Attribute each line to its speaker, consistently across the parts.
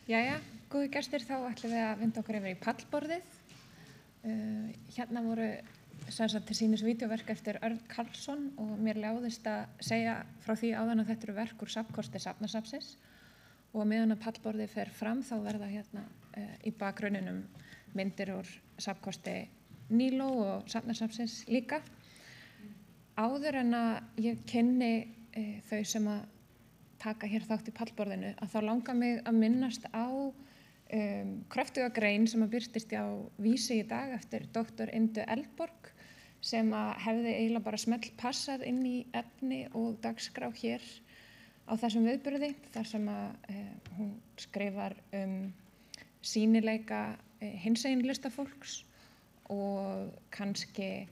Speaker 1: Jæja, góði gestir, þá ætlum við að vinda okkur yfir í pallborðið. Hérna voru til sýnis vídeóverk eftir Örn Karlsson og mér ljáðist að segja frá því áðan að þetta eru verk úr safnkosti Safnasafnsins og meðan að pallborðið fer fram þá verða hérna í bakgrunninum myndir úr safnkosti Níló og Safnasafnsins líka. Áður en að ég kynni þau sem að taka hér þátt í pallborðinu að þá langar mig að minnast á kröftuga grein sem að birtist á Vísi í dag eftir doktor Indu Eldborg sem að hefði eiginlega bara smell passað inn í efni og dagskrá hér á þessum viðburði þar sem að hún skrifar sýnileika hinsegin listafólks og kannski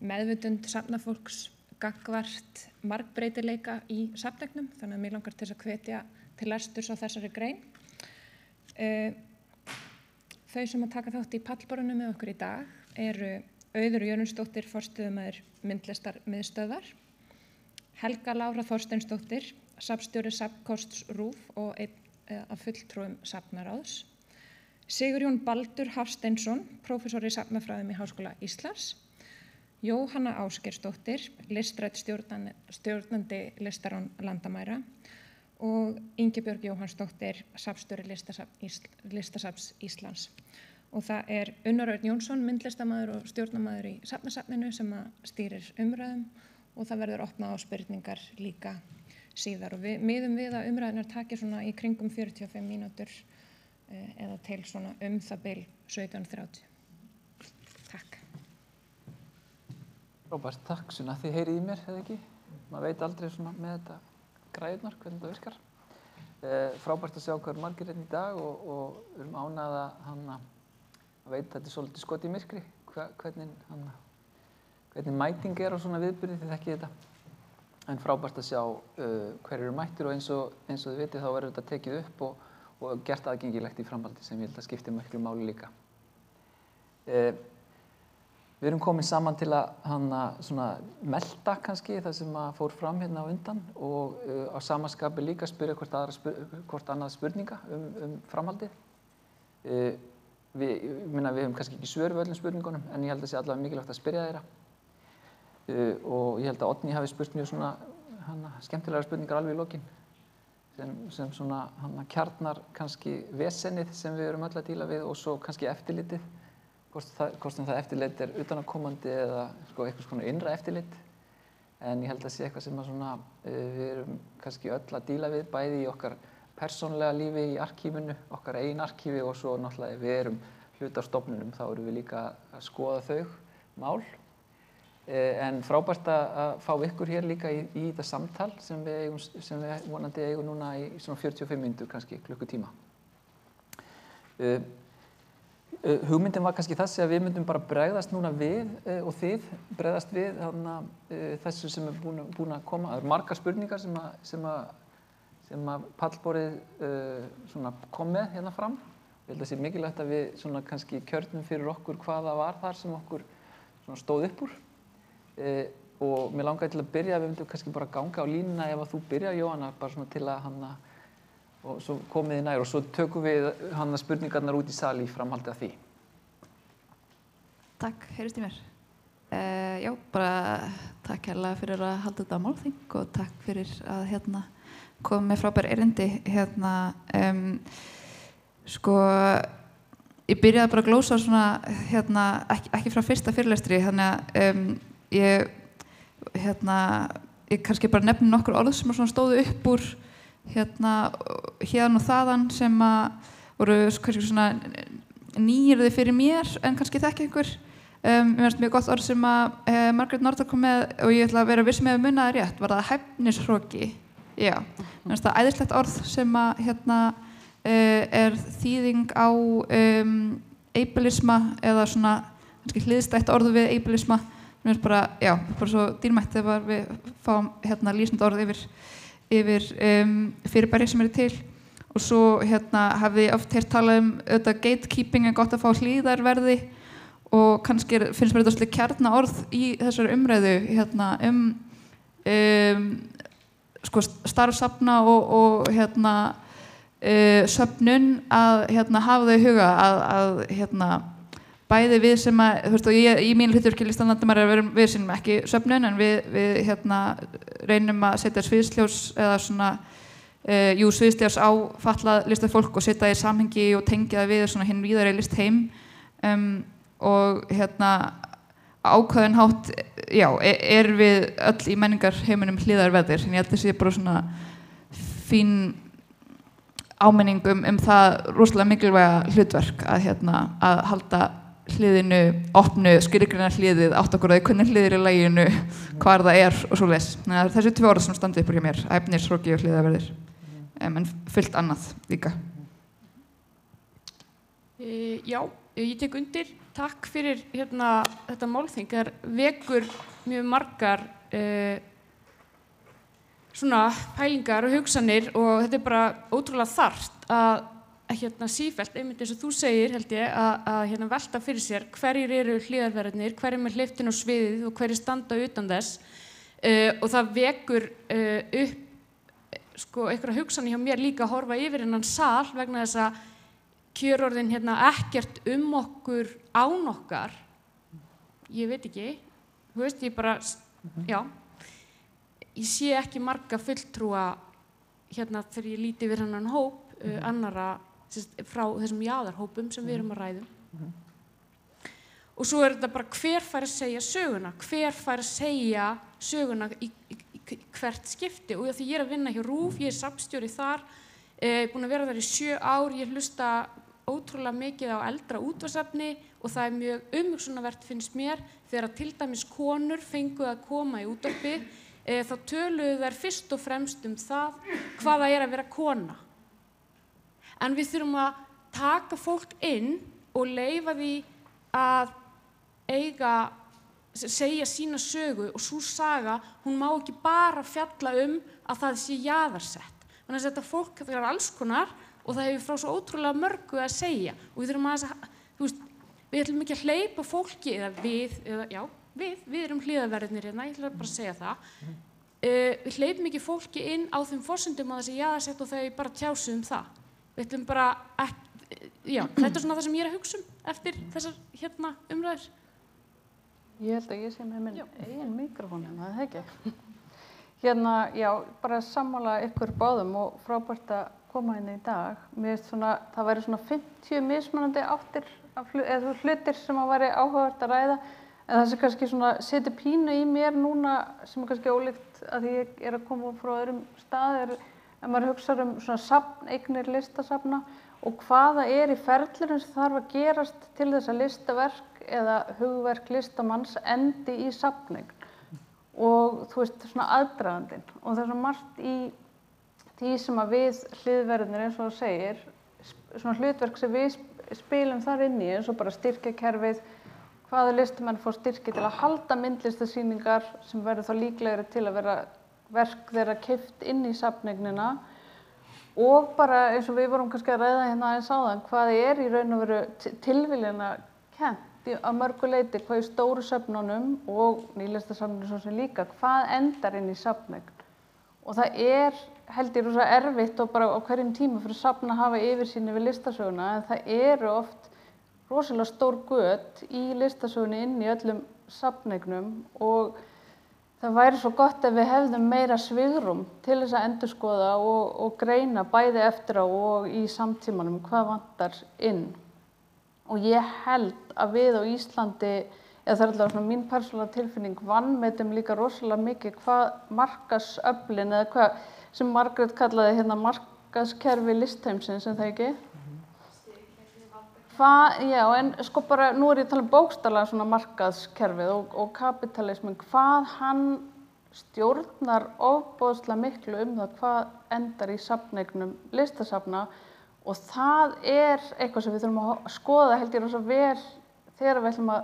Speaker 1: meðvitund safnafólks gagnvart margbreytileika í safneignum, þannig að mig langar til að hvetja til lesturs á þessari grein. Þau sem að taka þátt í pallborðinu með okkur í dag eru Auður Jörundsdóttir, forstöðumaður myndlistarmiðstöðvar, Helga Lára Þorsteinsdóttir, safnstjóri Safnkosts RÚV og einn af fulltrúum Safnaráðs, Sigurjón Baldur Hafsteinsson, prófessor í safnafræðum í Háskóla Íslands, Jóhanna Ásgeirsdóttir, listrænn stjórnandi Listarán landamæra og Ingibjörg Jóhannsdóttir, safnstjóri Listasafns Íslands. Og það er Unnar Örn Jónsson, myndlistamaður og stjórnarmaður í Safnasafninu sem að stýrir umræðum og það verður opnað á spurningar líka síðar. Og við miðum við að umræðunar taki svona í kringum 45 mínútur eða til svona það bil 17:30. Takk.
Speaker 2: Frábært, takk Sunna, þið heyrið í mér, eða ekki? Maður veit aldrei svona með þetta græjurnar, hvernig þetta virkar. Frábært að sjá hvað eru margir hérna í dag og við erum ánægð að veit að þetta er svolítið skot í myrkri, hvernig mæting er á svona viðburði, þið þekkið þetta. En frábært að sjá hver eru mættir og eins og þið vitið þá verður þetta tekið upp og gert aðgengilegt í framhaldi sem ég held að skipti miklu máli líka. Við erum komin saman til að svona melta kannski það sem að fór fram hérna á undan og á sama skapi líka spyrja hvort annað spurninga framhaldið. Við höfum kannski ekki svör við öllum spurningunum en ég held að sé allavega mikilvægt að spyrja þeirra. Og ég held að Oddný hafi spurt mjög svona skemmtilegar spurningar alveg í lokin sem svona kjarnar kannski vesennið sem við erum öll að díla við og svo kannski eftirlitið. Hvort sem það eftirlit er utanaðkomandi eða eitthvað svona innra eftirlit. En ég held að sé eitthvað sem við erum kannski öll að díla við, bæði í okkar persónlega lífi í arkífinu, okkar eigin arkífi og svo náttúrulega ef við erum hluti af stofnunum þá erum við líka að skoða þau mál. En frábært að fá ykkur hér líka í þetta samtal sem við vonandi eigum núna í svona 45 mínútur kannski, klukkutíma. Hugmyndin var kannski þessi að við myndum bara bregðast núna við og þið bregðast við þessu sem er búin að koma. Það eru margar spurningar sem að pallborðið kom með hérna fram. Ég held að sé mikilvægt að við svona kannski kjörnum fyrir okkur hvað það var þar sem okkur stóð upp úr. Og mér langaði til að byrja, við myndum kannski bara ganga á línuna ef að þú byrja, Jóhanna, bara svona til að og svo komið þið nær og svo tökum við spurningarnar út í sali í framhaldi af því.
Speaker 3: Takk, heyrist í mér. Já, bara takk hérlega fyrir að halda þetta málþing og takk fyrir að koma með frábær erindi. Ég byrjaði bara að glósa svona, ekki frá fyrsta fyrirlestri, þannig að ég kannski bara nefni nokkur orð sem stóðu upp úr hérna og þaðan sem að voru kannski svona nýirði fyrir mér en kannski þekki einhver. Mér finnst mjög gott orð sem að Margrét Norðdahl kom með og ég ætla að vera viss með að muna það rétt, var það hæfnishroki. Já, mér finnst það æðislegt orð sem að er þýðing á ableisma eða svona kannski hliðstætt orð við ableisma. Mér finnst bara, já, bara svo dýrmætt þegar við fáum lýsandi orð yfir fyrirbæri sem eru til og svo hafði ég oft heyrt talað auðvitað gatekeeping er gott að fá hlíðarverði og kannski finnst mér þetta svolítið kjarnaorð í þessari umræðu starf safna og söfnun að hafa þau í huga að bæði við sem að, þú veist, og ég í mínu hlutverki listalandamæri við sinnum ekki söfnun en við reynum að setja sviðsljós eða svona sviðsljós á fatlað listafólk og setja í samhengi og tengja það við svona hinn víðari listheim og ákveðin hátt við öll í menningarheiminum hliðarveðir en ég held að sé bara svona fín áminning það rosalega mikilvæga hlutverk að halda hliðinu opnu, skilgreina hliðið, átt okkur að hvernig hliðir í laginu, hvar það er og svoleiðis. Þessi 2 orð sem standi upp hjá mér, efnishroki og hliðarverðir, en fullt annað líka.
Speaker 4: Já, ég tek undir. Takk fyrir þetta málþing. Það vekur mjög margar svona pælingar og hugsanir og þetta bara ótrúlega þarft að sífellt, einmitt eins og þú segir held ég að velta fyrir sér hverjir eru hliðarverðirnir, hverjir með hleyptin á sviðið og hverjir standa utan þess og það vekur upp einhverja hugsanir hjá mér líka að horfa yfir innan sal vegna þess að kjörorðin ekkert okkur án okkar ég veit ekki, þú veist ég bara ég sé ekki marga fulltrúa þegar ég líti yfir hennan hóp annara frá þessum jaðarhópum sem við erum að ræðum og svo þetta bara hver fær að segja söguna hver fær að segja söguna í hvert skipti og því ég er að vinna hjá RÚV, ég er safnstjóri þar búin að vera þar í 7 ár ég hlusta ótrúlega mikið á eldra útvarpsefni og það er mjög umhugsunarvert finnst mér þegar til dæmis konur fengu að koma í útvarpið þá töluðu þær fyrst og fremst það hvað það er að vera kona en við þurfum að taka fólk inn og leyfa því að segja sína sögu og sú saga, hún má ekki bara fjalla að það sé jaðarsett. Þannig að þetta fólk er alls konar og það hefur frá svo ótrúlega mörgu að segja og við þurfum við ætlum ekki að hleypa fólki við erum hliðarverðirnir ég ætla bara að segja það. Við hleypum ekki fólki inn á þeim forsendum að það sé jaðarsett og þau bara tjásu það. Við ætlum bara þetta er svona það sem ég er að hugsa eftir þessar umræður.
Speaker 5: Ég held að ég sé með minn eigin mikrofón það er ekki. Bara sammála ykkur báðum og frábært að koma inn í dag. Mér finnst það væri svona 50 mismunandi áttir eða hlutir sem að væri áhugavert að ræða en það sem kannski setur pínu í mér núna sem er kannski ólíkt að ég er að koma frá öðrum stað en maður hugsar svona safneignir listasafna og hvaða er í ferlinu sem þarf að gerast til þess að listaverk eða hugverk listamanns endi í safneign og þú veist svona aðdragandinn og það er svona margt í því sem að við hliðverðirnir eins og þú segir svona hlutverk sem við spilum þar inn í eins og bara styrkjakerfið hvaða listamenn fá styrki til að halda myndlistasýningar sem verður þá líklegri til að vera verk þeirra keypt inn í safneignina og bara eins og við vorum kannski að ræða aðeins áðan hvað er í raun og veru tilviljana kennt að mörgu leyti hvað í stóru söfnunum og nýlistasafninu svo sem líka hvað endar inn í safneign og það er held ég rosa erfitt og bara á hverjum tíma fyrir safn að hafa yfirsýn yfir listasöguna en það eru oft rosalega stór göt í listasögunni inn í öllum safneignum og það væri svo gott ef við hefðum meira svigrúm til þess að endurskoða og greina bæði eftir á og í samtímanum hvað vantar inn. Og ég held að við á Íslandi, eða það er alltaf svona mín persónulega tilfinning, vanmetum líka rosalega mikið hvað markaðsöflin eða hvað sem Margrét kallaði markaðskerfi listheimsins, en það ekki? En sko bara, nú er ég að tala bókstaflega svona markaðskerfið og kapitalismin, hvað hann stjórnar ofboðslega miklu það hvað endar í safneignum listasafna og það er eitthvað sem við þurfum að skoða held ég rosa vel þegar við ætlum að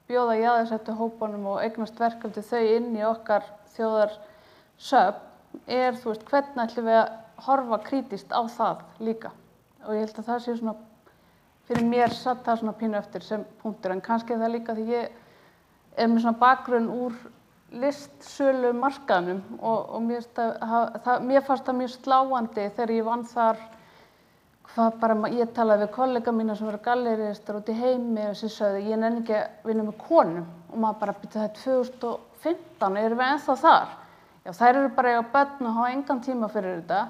Speaker 5: bjóða jaðarsettu hópunum og eignast verkefni þau inn í okkar þjóðarsöfn þú veist, hvernig ætlum við að horfa krítískt á það líka og ég held að það sé svona fyrir mér satt það svona pínu eftir sem punktur en kannski það líka því ég er með svona bakgrunn úr listsölu markaðnum og mér fannst það mjög sláandi þegar ég vann þar það bara, ég talaði við kollega mína sem voru galleríistar út í heimi og sem sögðu, ég nenni ekki að vinna með konum og maður bara býta það 2015, erum við ennþá þar? Já, þær eru bara á börn og hafa engan tíma fyrir þetta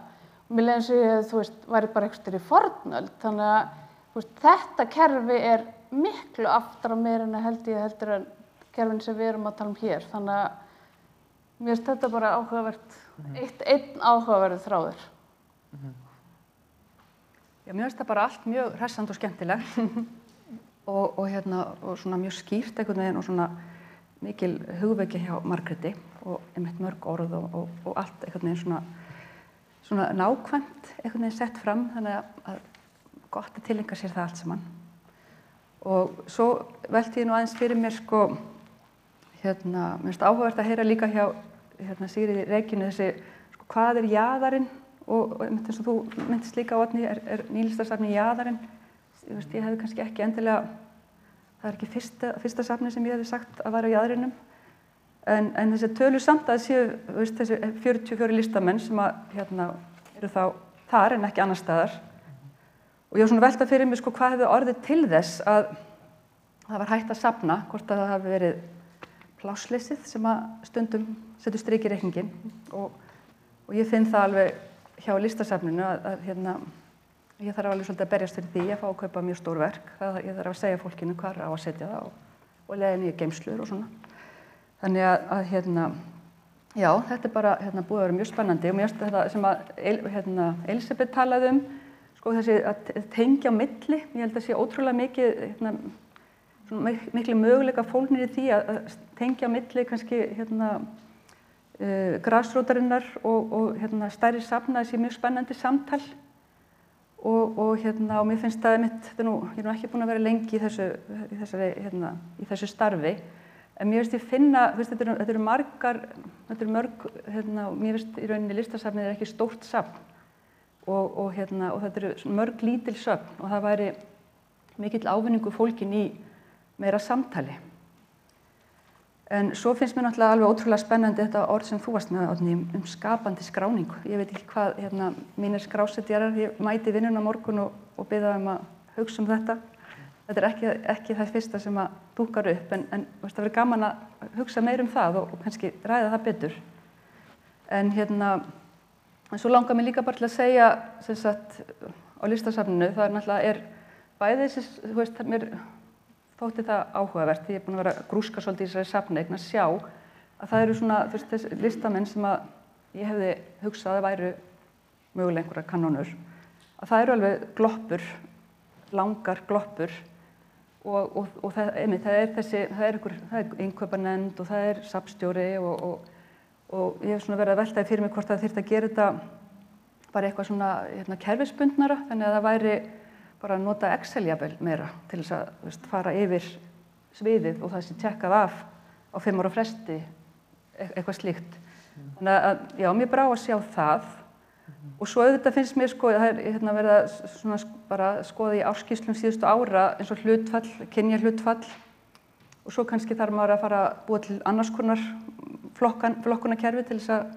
Speaker 5: og mér leiði eins og ég, þú veist, væri bara einhverjum í fornöld, þannig að þú veist, þetta kerfi er miklu aftar á mér en heldur en kerfin sem við erum að tala hér, þannig að mér finnst þetta bara áhugavert, einn áhugaverður þráður.
Speaker 6: Já, mér finnst það bara allt mjög hressandi og skemmtilegt og svona mjög skýrt einhvern veginn og svona mikil hugvekja hjá Margréti og einmitt mörg orð og allt einhvern veginn svona nákvæmt einhvern veginn sett fram, þannig að gott að tileinka sér það allt saman. Og svo velti ég nú aðeins fyrir mér mér finnst áhugavert að heyra líka hjá Sigríði Regínu þessi, hvað er jaðarinn og eins og þú myndist líka á Oddný, er nýlistasafni jaðarinn. Ég hefði kannski ekki endilega, það er ekki fyrsta safni sem ég hefði sagt að væri á jaðrinum, en þessi tölu samt að séu þessi 44 listamenn sem eru þá þar en ekki annar staðar. Og ég var svona velta fyrir mig hvað hefði orðið til þess að það var hægt að safna, hvort að það hafi verið plássleysið sem að stundum setur strik í reikninginn og ég finn það alveg hjá listasafninu að ég þarf alveg svolítið að berjast fyrir því að fá að kaupa mjög stór verk. Ég þarf að segja fólkinu hvar á að setja það og leiða nýja geymslur og svona. Þannig að já, þetta er bara búið að vera mjög spennandi og mér finnst þetta sem að Elisabeth talaði þessi að tengja á milli, ég held að sé ótrúlega mikið miklu möguleika fólgnir í því að tengja á milli kannski grasrótarinnar og stærri safna, þessi mjög spennandi samtal og mér finnst það einmitt, ég er nú ekki búin að vera lengi í þessu starfi, en mér finnst ég finna, þetta eru mörg, mér finnst í rauninni listasafnið er ekki stórt safn og þetta eru mörg lítil söfn og það væri mikill ávinningur fólkin í meira samtali. En svo finnst mér náttúrulega alveg ótrúlega spennandi þetta orð sem þú varst með, Oddný, skapandi skráningu. Ég veit ekki hvað mínir skrásetjarar, ég mæti vinnuna morgun og biðja að hugsa þetta. Þetta er ekki það fyrsta sem að dúkkar upp, en það verður gaman að hugsa meir það og kannski ræða það betur. En svo langar mér líka bara til að segja, sem sagt, á listasafninu, það er náttúrulega bæði þessi, mér þótti það áhugavert, ég er búin að vera að grúska svolítið í þessari safneign að sjá að það eru svona, þessi listamenn sem að ég hefði hugsað að væru mögulega einhverjar kanónur, að það eru alveg gloppur, langar gloppur og það er innkaupanefnd og það er safnstjóri og ég hef svona verið að veltaði fyrir mig hvort það þyrfti að gera þetta bara eitthvað svona kerfisbundnara, þannig að það væri bara að nota Excel-jafnvel meira til þess að fara yfir sviðið og það sé tjekkað af á 5 ára fresti, eitthvað slíkt. Þannig að já, mér brá að sjá það og svo auðvitað finnst mér það er verið að svona bara skoða í ársskýrslum síðustu ára eins og hlutfall, kynjahlutfall og svo kannski þarf maður að fara að búa til annars konar flokkunarkerfi til þess að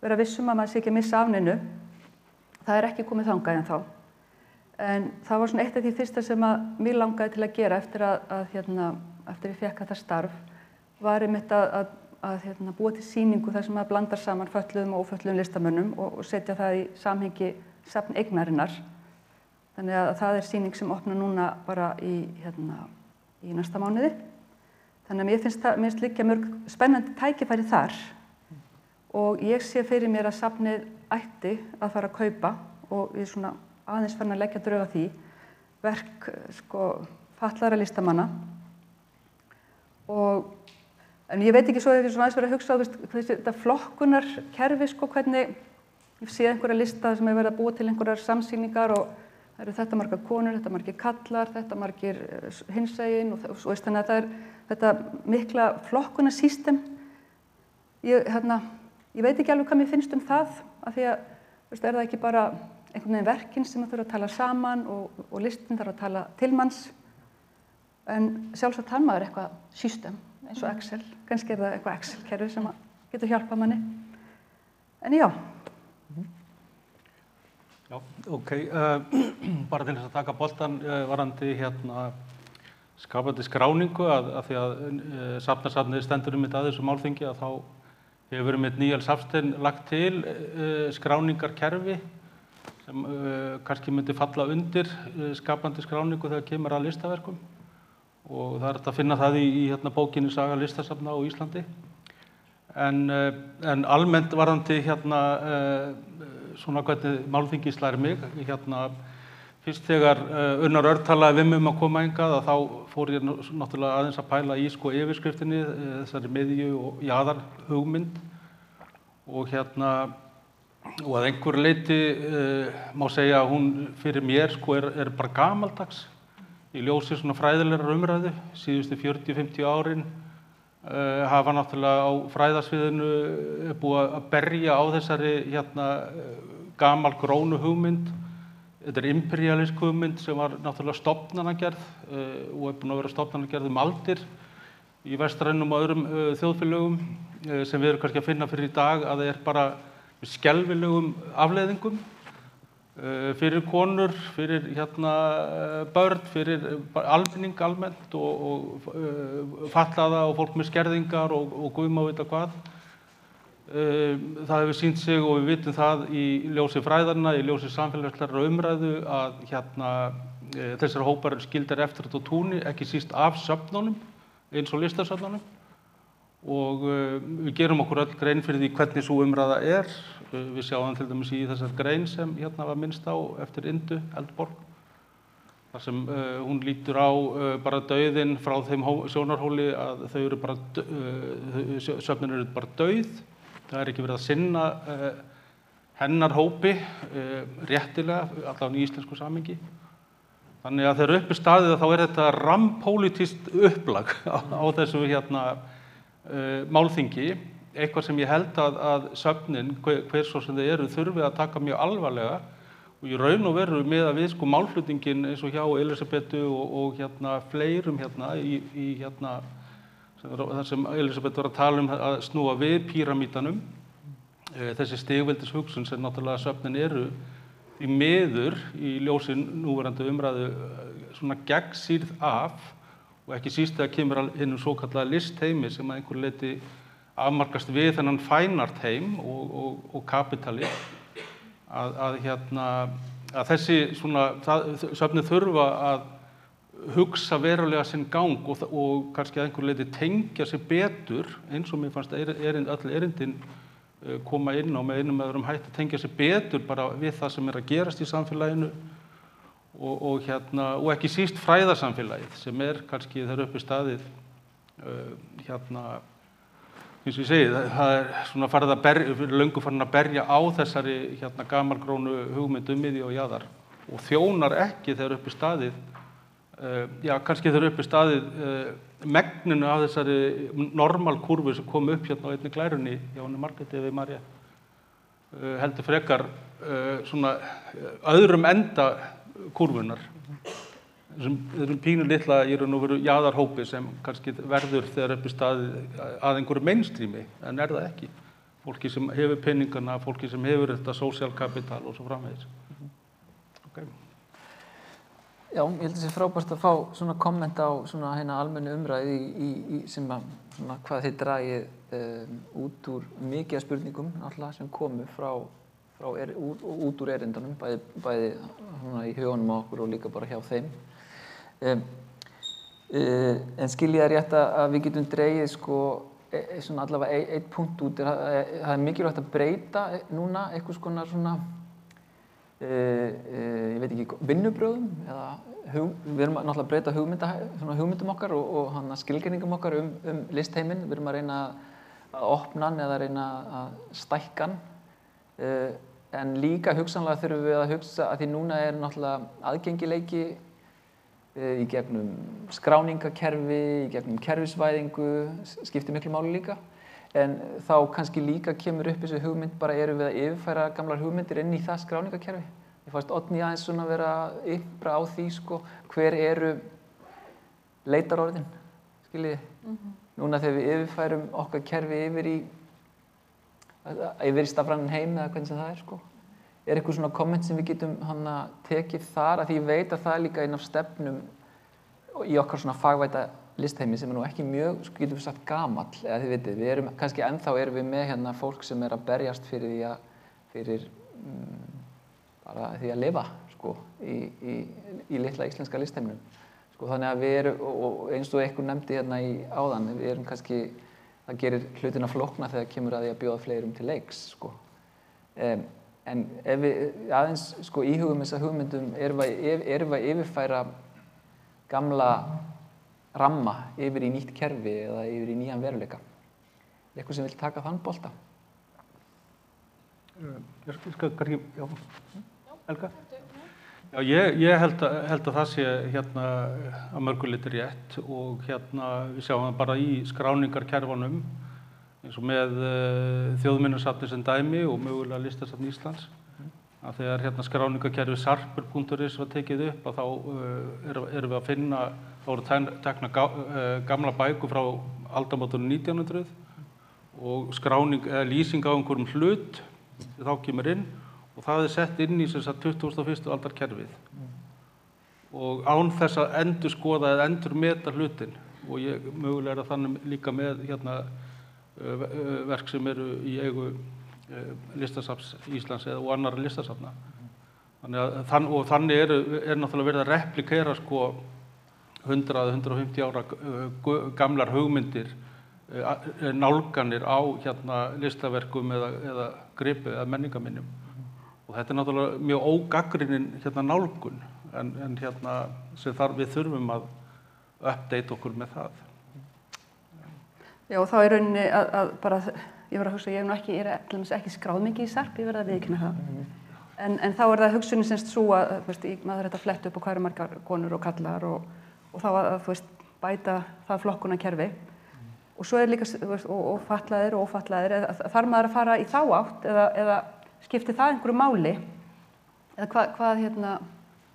Speaker 6: vera vissum að maður sé ekki að missa af neinu. Það er ekki komið þangað ennþá. En það var svona eitt af því fyrsta sem að mér langaði til að gera eftir eftir ég fékk þetta starf var einmitt að búa til sýningu þar sem maður blandar saman fötluðum og ófötluðum listamönnum og setja það í samhengi safneignarinnar. Þannig að það er sýning sem opnar núna bara í næsta mánuði. Þannig að mér finnst liggja mörg spennandi tækifæri þar og ég sé fyrir mér að safnið ætti að fara að kaupa og ég svona aðeins farin að leggja drög á því verk fatlaðra listamanna en ég veit ekki svo hefur aðeins verið að hugsa á þetta flokkunarkerfi hvernig ég sé einhverja lista sem hefur verið að búa til einhverjar samsýningar og það eru þetta margar konur, þetta margir kallar, þetta margir hinsegin og þannig að það er þetta mikla flokkunarsystem ég veit ekki alveg hvað mér finnst það af því að er það ekki bara einhvern veginn verkin sem þurfa að tala saman og listin þarf að tala til manns en sjálfsagt þarf maður eitthvað system eins og Excel, kannski er það eitthvað Excel-kerfi sem getur hjálpað manni en já.
Speaker 7: Já, ok. Bara til þess að taka boltan varandi skapandi skráningu að því að safnasafnið stendur að þessu málþingi að þá hefur Níels Hafstein lagt til skráningarkerfi sem kannski myndi falla undir skapandi skráningu þegar kemur að listaverkum og það er hægt að finna það í bókinni Saga listasafna á Íslandi. En almennt varðandi svona hvernig málþingi slær mig, fyrst þegar Unnar Örn talaði við mig að koma hingað að þá fór ég náttúrulega aðeins að pæla í yfirskriftinni, þessari miðju og jaðar hugmynd og og að einhverju leyti má segja að hún fyrir mér er bara gamaldags í ljósi svona fræðilegrar umræðu. Síðustu 40-50 árin hafa náttúrulega á fræðasviðinu búið að berja á þessari gamalgrónu hugmynd. Þetta er imperialísk hugmynd sem var náttúrulega stofnanagerð og er búin að vera stofnanagerð aldir í vestrænum og öðrum þjóðfélögum sem við erum kannski að finna fyrir í dag að það er bara skelfilegum afleiðingum fyrir konur, fyrir börn, fyrir almenning almennt og fatlaða og fólk með skerðingar og guð má vita hvað. Það hefur sýnt sig og við vitum það í ljósi fræðanna, í ljósi samfélagslegrar umræðu að þessar hópar eru skildar eftir á túni, ekki síst af söfnunum eins og listasöfnunum og við gerum okkur öll grein fyrir því hvernig sú umræða er. Við sjáum til dæmis í þessar grein sem var minnst á eftir Indu Eldborg þar sem hún lítur á bara dauðinn frá þeim sjónarhóli að þau eru bara söfnin eru bara dauð. Það er ekki verið að sinna hennar hópi réttilega, allavega í íslensku samhengi. Þannig að þegar upp er staðið þá er þetta rammpólitískt upplag á þessu málþingi, eitthvað sem ég held að söfnin, hver svo sem þau eru, þurfi að taka mjög alvarlega og í raun og veru með að við málflutningin eins og hjá Elísabetu og fleirum í þar sem Elísabet var að tala að snúa við píramídanum, þessi stigveldishugsun sem náttúrulega söfnin eru í miður í ljósi núverandi umræðu svona gegnsýrð af og ekki síst þegar kemur að hinum svokallaða listheimi sem að einhverju leyti afmarkast við þennan fænart heim og kapitali að þessi svona söfnin þurfa að hugsa verulega sinn gang og kannski að einhverju leyti tengja sig betur eins og mér fannst öll erindin koma inn á með einum eða öðrum hætti tengja sig betur bara við það sem að gerast í samfélaginu og ekki síst fræðasamfélagið sem kannski þegar uppi staðið eins og ég segi, það svona löngu farin að berja á þessari gamalgrónu hugmynd miðju og jaðar og þjónar ekki þegar uppi staðið kannski þegar uppi staðið megninu af þessari normalkúrfu sem kom upp á einni glærunni hjá henni Margréti við María heldur frekar svona öðrum enda kúrfunar þessum pínu litla í raun og veru jaðarhópi sem kannski verður þegar uppi staðið að einhverju mainstreami en það ekki. Fólki sem hefur peningana, fólki sem hefur þetta social capital og svo framvegis. Okay.
Speaker 2: Já, ég held að það sé frábært að fá svona komment á svona almennu umræðu í sem að svona hvað þið dragið út úr mikið af spurningum alltaf sem komu út úr erindunum, bæði í hugunum á okkur og líka bara hjá þeim. En skil ég það rétt að við getum dregið svona allavega einn punkt út, það er mikilvægt að breyta núna einhvers konar svona, ég veit ekki, vinnubrögðum eða við erum náttúrulega að breyta hugmyndum okkar og skilgreiningum okkar listheiminn, við erum að reyna að opna hann eða reyna að stækka hann. En líka hugsanlega þurfum við að hugsa að því núna er náttúrulega aðgengileiki í gegnum skráningakerfi, í gegnum kerfisvæðingu, skiptir miklu máli líka. En þá kannski líka kemur upp þessi hugmynd, bara erum við að yfirfæra gamlar hugmyndir inn í það skráningakerfi. Ég fannst Oddný aðeins svona vera að ympra á því, hver eru leitarorðin, skiljiði? Núna þegar við yfirfærum okkar kerfi yfir í stafrænan heim eða hvernig sem það er, eitthvað svona komment sem við getum tekið þar, af því ég veit að það er líka einn af stefnum í okkar svona fagvæta listheimi sem er nú ekki mjög, getum við sagt, gamall, eða þið vitið, við erum kannski ennþá erum við með fólk sem er að berjast fyrir bara því að lifa, sko, í litla íslenska listheiminum. Sko, þannig að við erum, og eins og einhver nefndi í áðan, við erum kannski, það gerir hlutina flókna þegar kemur að því að bjóða fleirum til leiks, sko. En ef við aðeins, sko, íhugum þessa hugmyndum, erum við að yfirfæra gamla ramma yfir í nýtt kerfi eða yfir í nýjan veruleika. Eitthvað sem vil taka þann bolta?
Speaker 7: Ég skal kannski, já, Helga? Já, ég held að það sé að mörgu leyti rétt og við sjáum það bara í skráningarkerfunum eins og með Þjóðminjasafnið sem dæmi og mögulega Listasafn Íslands. Að þegar skráningarkerfi sarpur.is var tekið upp að þá erum við að finna, þá voru tekna gamla bækur frá aldamótunum 1900 og skráning eða lýsing á einhverjum hlut þá kemur inn og það er sett inn í 21. aldar kerfið og án þess að endurskoða eða endurmeta hlutin og ég mögulega er þannig líka með verk sem eru í eigu Listasafns Íslands og annarra listasafna. Þannig er náttúrulega verið að replikera 100-150 ára gamlar hugmyndir, nálganir á listaverkum eða gripi eða menningarminjum. Og þetta er náttúrulega mjög ógagnrýnin nálgun en sem við þurfum að update okkur með það.
Speaker 6: Já, og þá í rauninni að bara, ég var að hugsa, ég er ekki skráð mikið í sarp, ég verð að viðurkenna það. En þá er það hugsunin semst svo að, maður er þetta flett upp á hvað eru margar konur og kallar og þá að, bæta það flokkunarkerfi. Og svo er líka, og fatlaðir og ófatlaðir, þarf maður að fara í þá átt eða skiptir það einhverju máli? Eða hvað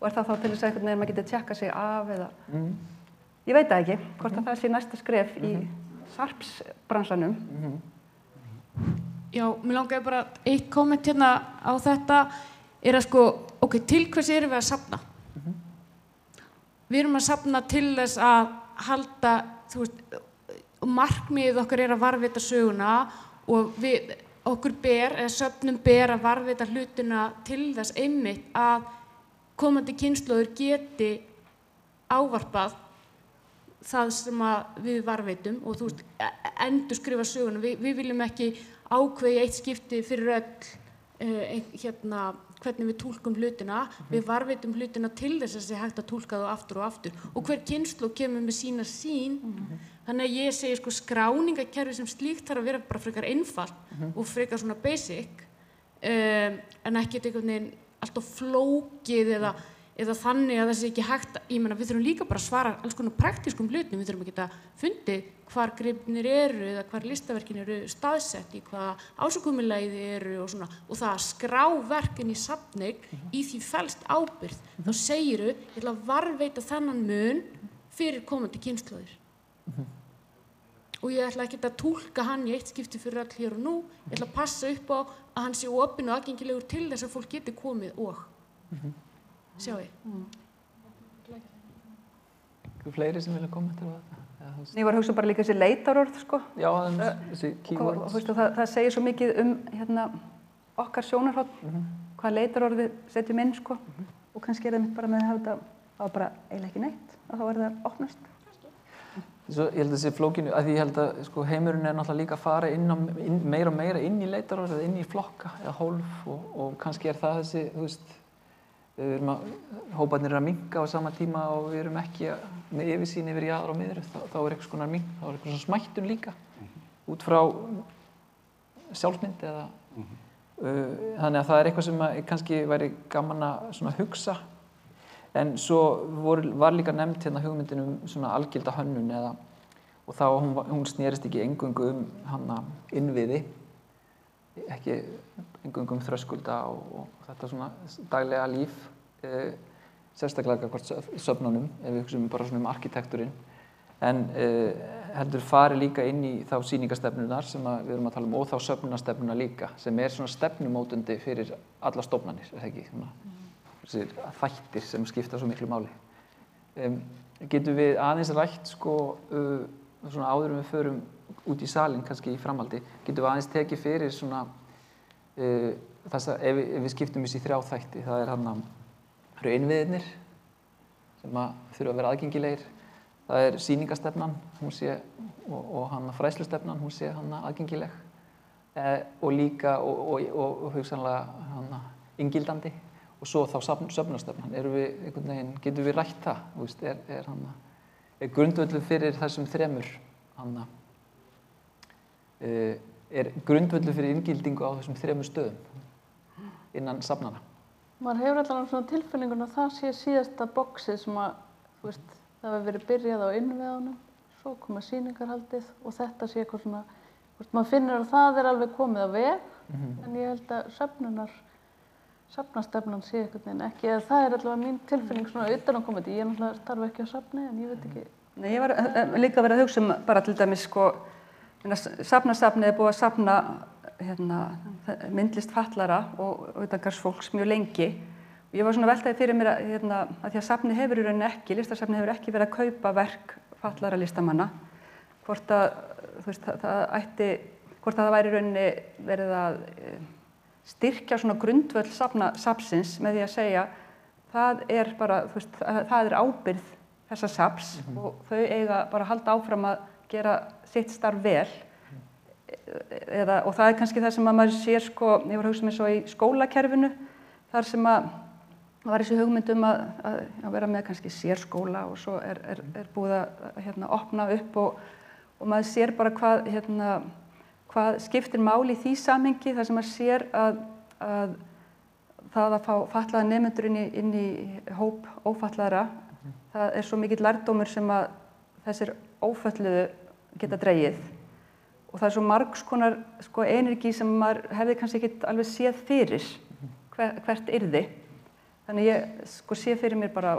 Speaker 6: og er það þá til þess að einhvern veginn maður getur tjekka sig af eða... Ég veit það ekki, hvort að það sé næsta skref í sarpsbransanum.
Speaker 4: Já, mér langaði bara eitt komment á þetta er að ok, til hvers erum við að safna? Við erum að safna til þess að halda, markmiðið okkar er að varðveita söguna og okkur söfnum ber að varðveita hlutina til þess einmitt að komandi kynslóðir geti ávarpað það sem við varðveitum og endurskrifa söguna. Við viljum ekki ákveða eitt skipti fyrir öll hvernig við túlkum hlutina. Við varðveitum hlutina til þess að sé hægt að túlka það aftur og aftur. Og hver kynslóð kemur með sína sýn. Þannig að ég segi skráningakerfi sem slíkt þarf að vera bara frekar einfalt og frekar svona basic en ekki einhvern veginn alltaf flókið eða þannig að það sé ekki hægt, við þurfum líka bara að svara alls konar praktískum hlutum, við þurfum að geta fundið hvar gripnir eru eða hvar listaverkin eru staðsett í hvaða ásökumulagi þið eru og svona og það að skrá verkin í safning í því felst ábyrgð, þá segiru ég ætla að varðveita þennan mun fyrir komandi kynslóðir og ég ætla ekki að túlka hann í eitt skipti fyrir öll hér og nú, ég ætla að passa upp á að hann sé opinn og aðgengilegur til þess að fólk geti komið og sjá ég.
Speaker 2: Eitthvað fleiri sem vilja kommenta á þetta?
Speaker 6: Ég var að hugsa bara líka þessi leitarorð,
Speaker 2: Já, þessi keywords.
Speaker 6: Það segir svo mikið okkar sjónarhorn, hvað leitarorði setjum inn, og kannski er það mitt bara með að hafa þetta bara eiginlega ekki neitt, að þá er það opnast.
Speaker 2: Svo, ég held að þessi flókinu, að ég held að heimurinn er náttúrulega líka að fara meira og meira inn í leitarorð eða inn í flokka eða hólf og kannski er það þessi, við erum hóparnir eru að minnka á sama tíma og við erum ekki með yfirsýn yfir jaðar og miðri, þá er eitthvað svona mink, þá er eitthvað svona smættun líka út frá sjálfsmynd eða þannig að það er eitthvað sem kannski væri gaman að svona hugsa en svo var líka nefnt hugmyndin svona algilda hönnun og þá hún snerist ekki eingöngu hana innviði ekki eingöngu þröskulda og þetta svona daglega líf sérstaklega hvort söfnunum ef við hugsaum bara svona arkitektúrinn en heldur fari líka inn í þá sýningastefnunar sem við erum að tala og þá söfnunarstefnuna líka, sem svona stefnumótundi fyrir alla stofnanir, það ekki? Þessir þættir sem skipta svo miklu máli. Getum við aðeins rætt, svona áður við förum út í salinn, kannski í framhaldi, getum við aðeins tekið fyrir svona, ef við skiptum þessi 3 þætti, það eru innviðirnir sem þurfa að vera aðgengilegir, það sýningastefnan, hún sé, og fræðslustefnan, hún sé aðgengileg, og líka, og hugsanlega inngildandi, og svo þá söfnunarstefnan. Getum við rætt það? Grundvöllur fyrir þessum 3 grundvöllur fyrir inngildingu á þessum 3 stöðum innan safnana?
Speaker 5: Maður hefur allavega svona tilfinningun að það sé síðasta boxið sem það hefur verið byrjað á innviðunum, svo koma sýningarhaldið og þetta sé eitthvað svona, maður finnur að það alveg komið á veg, en ég held að safnastefnan sé eitthvað en ekki, eða það allavega mín tilfinning svona utan að koma þetta. Ég náttúrulega starfa ekki á safni, en ég veit ekki.
Speaker 6: Nei, ég var líka verið að hugsa bara til dæmis, safnasafnið búið að safna myndlist fatlara og utangarðsfólks mjög lengi. Ég var svona veltaði fyrir mér að því að safnið hefur í rauninni ekki, listasafnið hefur ekki verið að kaupa verk fatlara listamanna, hvort að það væri í rauninni verið að styrkja svona grundvöll safnsins með því að segja það er ábyrgð þessa safns og þau eiga bara að halda áfram að gera sitt starf vel. Og það kannski það sem að maður sér, ég var að hugsa mér svo í skólakerfinu, þar sem að var þessi hugmynd að vera með kannski sérskóla og svo er búið að opna upp og maður sér bara hvað skiptir máli í því samhengi, þar sem maður sér að það að fá fatlaða nemendur inn í hóp ófatlaðra, það svo mikill lærdómur sem að þessir ófötluðu geta dregið. Og það svo margs konar energi sem maður hefði kannski ekki alveg séð fyrir hvert yrði. Þannig ég sé fyrir mér bara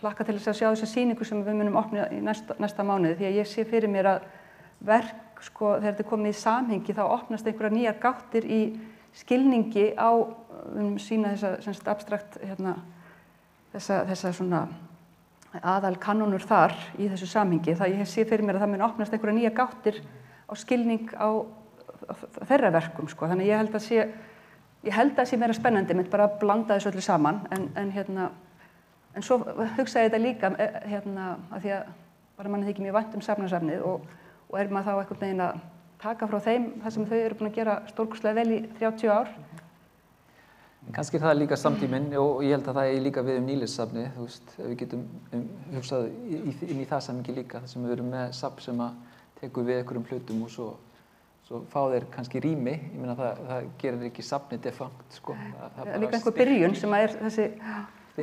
Speaker 6: hlakka til að sjá þessa sýningu sem við munum opna í næsta mánuði, því að ég sé fyrir mér að verk, þegar þetta komið í samhengi, þá opnast einhverjar nýjar gáttir í skilningi á, sína þessa abstrakt, þessa svona aðal kanónur þar í þessu samhengi. Það ég sé fyrir mér að það mun opnast einhverjar nýjar gáttir á skilning á þeirra verkum, Þannig ég held að sé meira spennandi, mitt bara að blanda þessu öllu saman, en svo hugsaði þetta líka, að því að bara manni þykir mjög vænt safnasafnið og maður þá einhvern veginn að taka frá þeim það sem þau eru búin að gera stórkostlega vel í 30 ár.
Speaker 2: Kannski það líka samtíminn og ég held að það líka við nýlistssafnið, við getum hugsað inn í það samhengi líka, þar sem við erum með safn sem að tekur við einhverjum hlutum og svo fá þeir kannski rými, ég meina það gerir ekki safnið defunkt,
Speaker 6: Það er líka einhver byrjun sem að þessi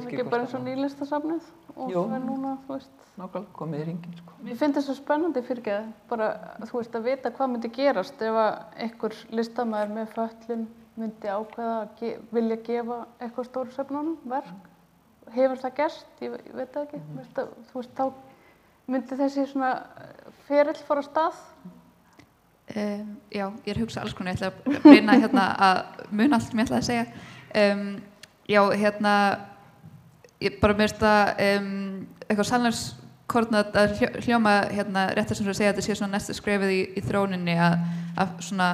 Speaker 5: ekki bara eins og nýlistasafnið og svo núna,
Speaker 2: nákvæmlega, komið í hringinn,
Speaker 5: Ég finn þetta svo spennandi fyrir bara, að vita hvað myndi gerast ef að einhver listamaður með fötlun myndi ákveða að vilja gefa eitthvað stóru söfnunum verk. Hefur það gerst? Ég veit það ekki. Þá myndi þessi svona ferill fara á stað?
Speaker 3: Já, ég hugsa alls konar, ég ætla að reyna að muna allt sem ég ætlaði að segja. Ég bara mér finnst það eitthvað sannleikskornað að hljóma rétt sem þú segja að þetta sé svona næsta skrefið í þróuninni að svona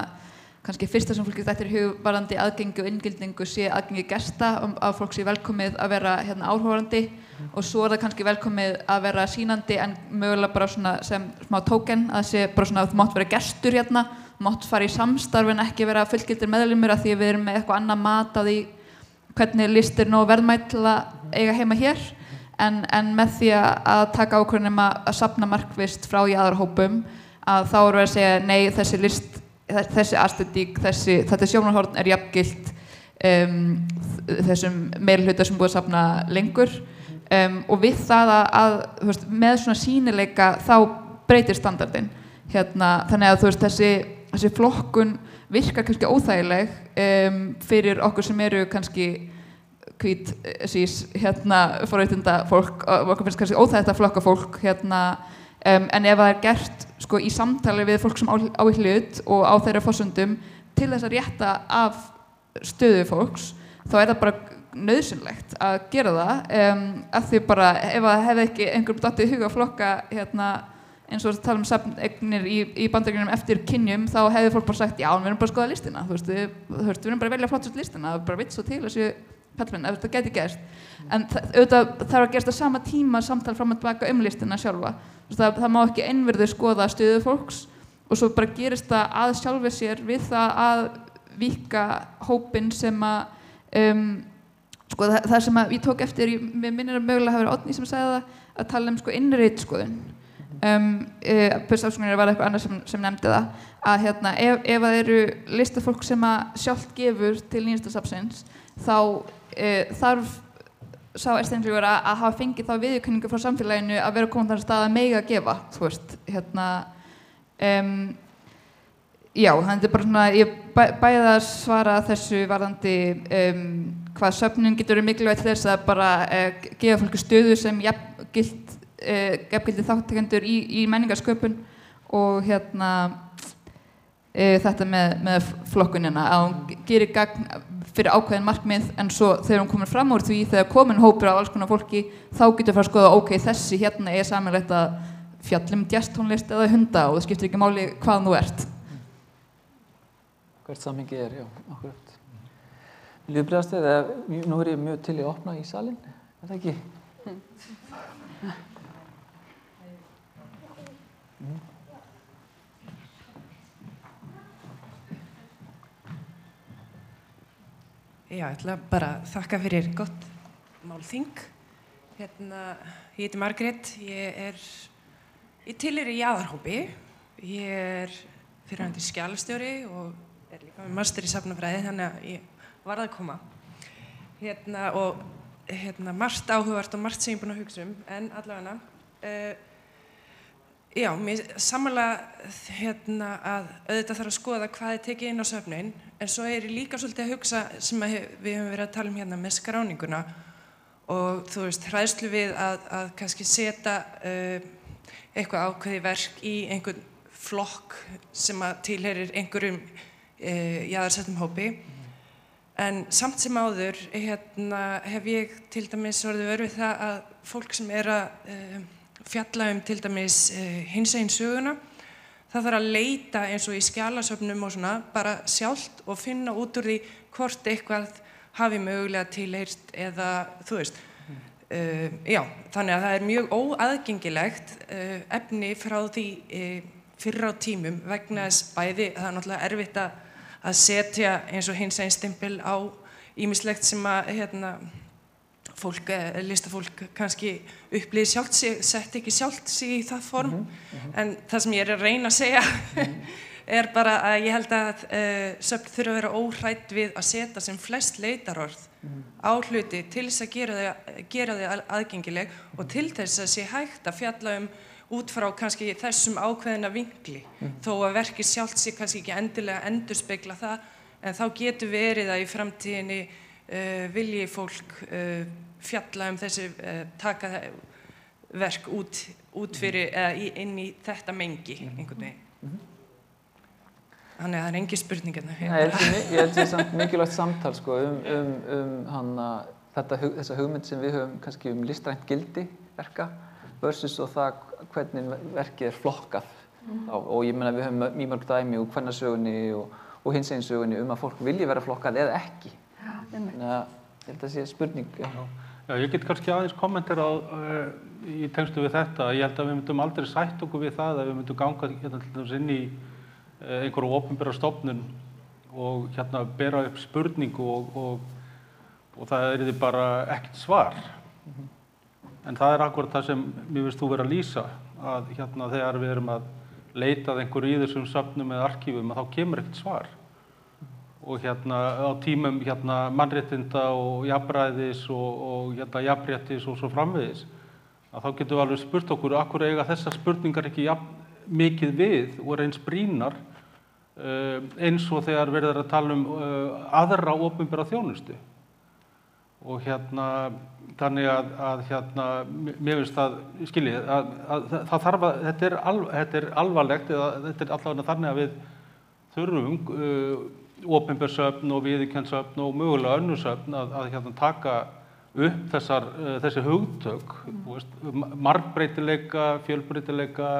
Speaker 3: kannski fyrsta sem fólki þættir í hug varðandi aðgengi og inngildingu sé aðgengi gesta að fólk sé velkomið að vera áhorfandi og svo það kannski velkomið að vera sýnandi en mögulega bara svona sem smá tóken að sé bara svona að þú mátt vera gestur mátt fara í samstarf en ekki vera fullgildir meðlimur að því við erum með eitthvað annað mat á því hvernig listir nóg verðmætt til að eiga heima hér en með því að taka ákvörðun að safna markvisst frá jaðarhópum að þá erum við að segja nei, þessi list, þessi aesthetík, þetta sjónarhorn er jafngilt þessum meirihluta sem búið að safna lengur og við það að með svona sýnileika þá breytir standardinn þannig að þessi flokkun virkar kannski óþægileg fyrir okkur sem eru kannski hvít sís forréttinda fólk og okkur finnst kannski óþægilegt að flokka fólk en ef það gert sko í samtali við fólk sem á í hlut og á þeirra forsendum til þess að rétta af stöðu fólks þá það bara nauðsynlegt að gera það af því bara ef það hefði ekki einhverjum dottið í huga að flokka eins og að tala safneignir í Bandaríkjunum eftir kynjum þá hefði fólk bara sagt já, við erum bara að skoða listina við erum bara að velja flottast listina það bara vill svo til þessu kallmenn ef þetta geti gerst en auðvitað þarf að gerast á sama tíma samtal fram og tilbaka listina sjálfa það má ekki einverður skoða stöðu fólks og svo bara gerist það að sjálfi sér við það að víkka hópinn sem að sko það sem að ég tók eftir mér minnir að mögulega hafa verið Oddný sem sagði það að tala sko innrit skoðun Björnsafskunir var eitthvað annað sem nefndi það að ef það eru listafólk sem að sjálft gefur til Nýlistasafnsins þá þarf sá einstaklingur að hafa fengið þá viðurkenningu frá samfélaginu að vera komin þar stað að mega að gefa já, þannig er bara svona ég bæði að svara þessu varðandi hvað söfnun getur verið mikilvægt til þess að bara gefa fólki stöðu sem jafngildi þáttakendur í menningarsköpun og þetta með flokkunina að hún gerir gagn fyrir ákveðin markmið en svo þegar hún komin fram úr því þegar komin hópur af alls konar fólki þá getur fara að skoða ok, þessi er sameiginlegt að fjalla jazztónlist eða hunda og það skiptir ekki máli hvað þú ert
Speaker 2: Hvert samhengi já, akkurat Viljið bregðast við nú ég mjög til í að opna í salinn er það ekki?
Speaker 8: Já, ég ætla bara að þakka fyrir gott málþing. Ég heiti Margrét, ég tilheyri jaðarhópi. Ég fyrrverandi skjalastjóri og líka með master í safnafræði, þannig að ég varð að koma. Margt áhugavert og margt sem ég er búin að hugsa en allavega já, mér sammála að auðvitað þarf að skoða hvað tekið inn á söfnin en svo ég líka svolítið að hugsa sem við höfum verið að tala með skráninguna og þú veist, hræðslu við að kannski setja eitthvað ákveði verk í einhvern flokk sem að tilheyrir einhverjum jaðarsettum hópi en samt sem áður hef ég til dæmis orðið vör við það að fólk sem að fjalla til dæmis hinsegin söguna það þarf að leita eins og í skjalasöfnum og svona bara sjálft og finna út úr því hvort eitthvað hafi mögulega tilheyrt eða þú veist já, þannig að það er mjög óaðgengilegt efni frá því fyrr á tímum vegna þess bæði það er náttúrulega erfitt að setja eins og hinsegin stimpil á ýmislegt sem að listafólk kannski upplýði sjálft sig, setti ekki sjálft sig í það form en það sem ég er að reyna að segja er bara að ég held að söfn þurfa að vera óhrædd við að setja sem flest leitarorð á hluti til þess að gera þau aðgengileg og til þess að sé hægt að fjalla út frá kannski þessum ákveðina vinkli þó að verkið sjálft sig kannski ekki endilega endurspegla það en þá getur verið að í framtíðinni vilji fólk fjalla þessi taka verk út fyrir inn í þetta mengi einhvern veginn. Þannig að það er engin spurning hérna.
Speaker 2: Ég held að samt mikilvægt samtal sko þessa hugmynd sem við höfum kannski listrænt gildi verka versus og það hvernig verkið er flokkað og ég meina við höfum mjög dæmi úr kvennasögunni og hinsegin sögunni að fólk vilji vera flokkað eða ekki. Þannig að ég held að sé spurning.
Speaker 7: Já, ég get kannski aðeins kommenterað í tengslum við þetta. Ég held að við myndum aldrei sætt okkur við það að við myndum ganga til dæmis inn í einhverju opinbera stofnun og bera upp spurningu og það yrði bara ekkert svar. En það er akkurat það sem mér finnst þú vera að lýsa að þegar við erum að leita að einhverju í þessum safnum eða arkífum að þá kemur ekkert svar. Og á tímum mannréttinda og jafnræðis og jafnréttis og svo framvegis að þá getum við alveg spurt okkur af hverju eiga þessar spurningar ekki mikið við og eins brýnar eins og þegar verið að tala aðra opinbera þjónustu og þannig að mér finnst það, skiljið, að það þarf að, þetta er alvarlegt, eða þetta er allavega þannig að við þurfum opinber söfn og viðurkennd söfn og mögulega önnur söfn að taka upp þessi hugtök, margbreytileika, fjölbreytileika,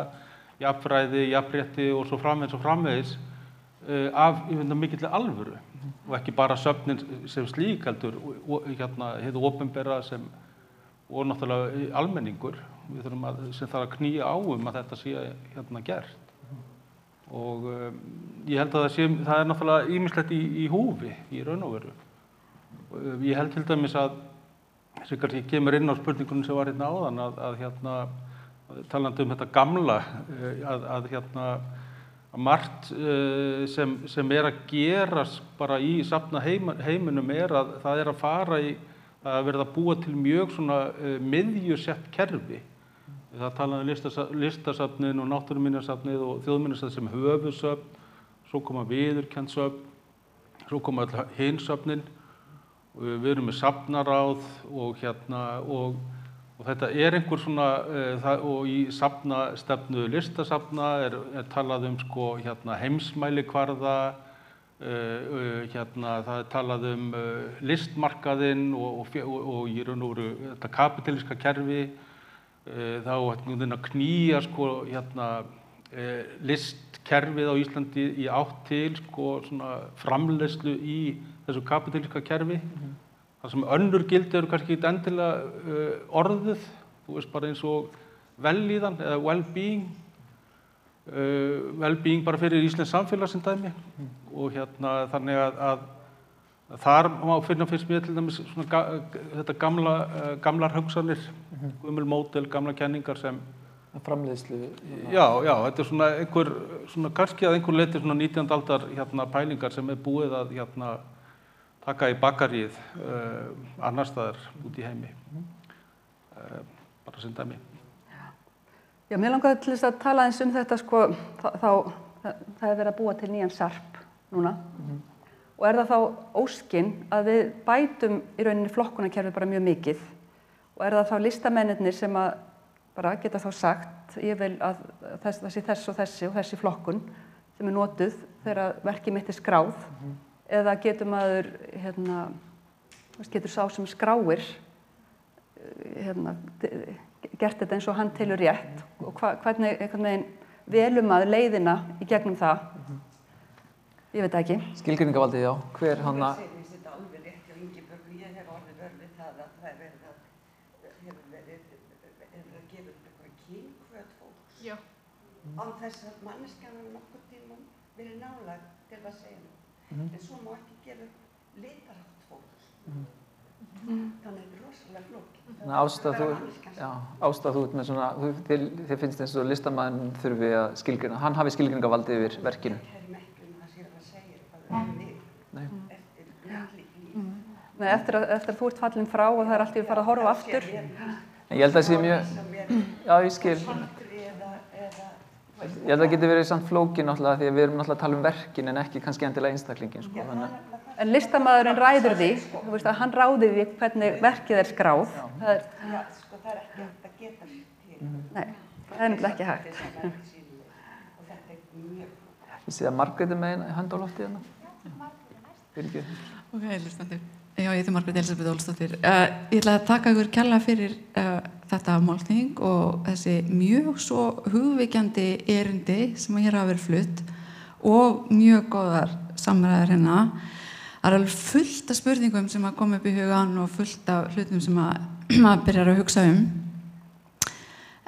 Speaker 7: jafnræði, jafnrétti og svo framvegis af mikilli alvöru og ekki bara söfnin sem slík heldur hið opinbera og náttúrulega almenningur sem þarf að knýja á að þetta sé gert og ég held að það er náttúrulega ýmislegt í húfi í raun og veru. Ég held til dæmis að sem kannski kemur inn á spurningunum sem var áðan að talandi þetta gamla að margt sem að gerast bara í safna heiminum að það að fara í að verða að búa til mjög svona miðjusett kerfi. Það talaði listasafnið og náttúruminjasafnið og þjóðminjasafnið sem höfuðsöfn, svo koma viðurkennd söfn, svo koma öll hin söfnin. Við erum með safnaráð og þetta einhver svona, og í safnastefnu listasafna er talað heimsmælikvarða, það er talað listmarkaðinn og í raun og veru þetta kapítalíska kerfi, þá að knýja listkerfið á Íslandi í átt til svona framleiðslu í þessu kapítalíska kerfi. Það sem önnur gildi eru kannski ekki endilega orðuð, þú veist bara eins og vellíðan eða well-being, well-being bara fyrir íslenskt samfélag sem dæmi og þannig að þar má finnst mér til dæmis svona þetta gamlar hugsanir, gömul módel, gamla kenningar sem
Speaker 2: framleiðslu.
Speaker 7: Já, þetta er svona einhver svona kannski að einhver leyti svona 19. aldar pælingar sem búið að taka í bakaríið annars staðar út í heimi. Bara sem dæmi.
Speaker 6: Já, mér langaði til þess að tala eins þetta það verið að búa til nýjan SARP núna. Og það þá óskin að við bætum í rauninni flokkunarkerfi bara mjög mikið og það þá listamennirnir sem að bara geta þá sagt ég vil að þessi og þessi flokkun sem notuð þegar verkið mitt skráð eða getur maður getur sá sem skráir gert þetta eins og hann telur rétt og hvernig einhvern veginn velum maður leiðina í gegnum það. Ég veit ekki.
Speaker 2: Skilgreiningavaldið, já. Hver hanna?
Speaker 9: Ég finnst þetta alveg rétt hjá Ingibjörgu. Ég hef orðið vör við það að það hefur verið gefið eitthvað kynhvöt fólks. Já. Án þess að manneskjan nokkuð tímum verið nálæg til að segja nú. En svo má ekki gefa litarhátt fólks. Þannig er rosalega flókið.
Speaker 2: Ásta, þú ert með svona, þið finnst eins og listamaðurinn þurfi að skilgreina, hann hafi skilgreiningavaldið yfir verkinu.
Speaker 6: Nei, eftir að þú ert fallin frá og það er alltaf að fara að horfa aftur.
Speaker 2: En ég held að það sé mjög, já ég skil. Ég held að það getur verið samt flókin náttúrulega því að við erum náttúrulega að tala verkin en ekki kannski endilega einstaklingin.
Speaker 6: En listamaðurinn ræður því, þú veist að hann ráði því hvernig verkið skráð.
Speaker 9: Það er ekki hægt að geta til.
Speaker 6: Nei, það er nefnilega ekki hægt.
Speaker 9: Og þetta mjög flókið.
Speaker 2: Ég sé að Margrét með hönd á lofti hérna. Fyrirgefðu.
Speaker 3: Ok, hlustandi. Já, ég heiti Margrét Elísabet Ólafsdóttir. Ég ætla að taka ykkur kærlega fyrir þetta málþing og þessi mjög svo hugvekjandi erindi sem hér hafa verið flutt og mjög góðar samræður hérna. Það er alveg fullt af spurningum sem að koma upp í hugan og fullt af hlutum sem að maður byrjar að hugsa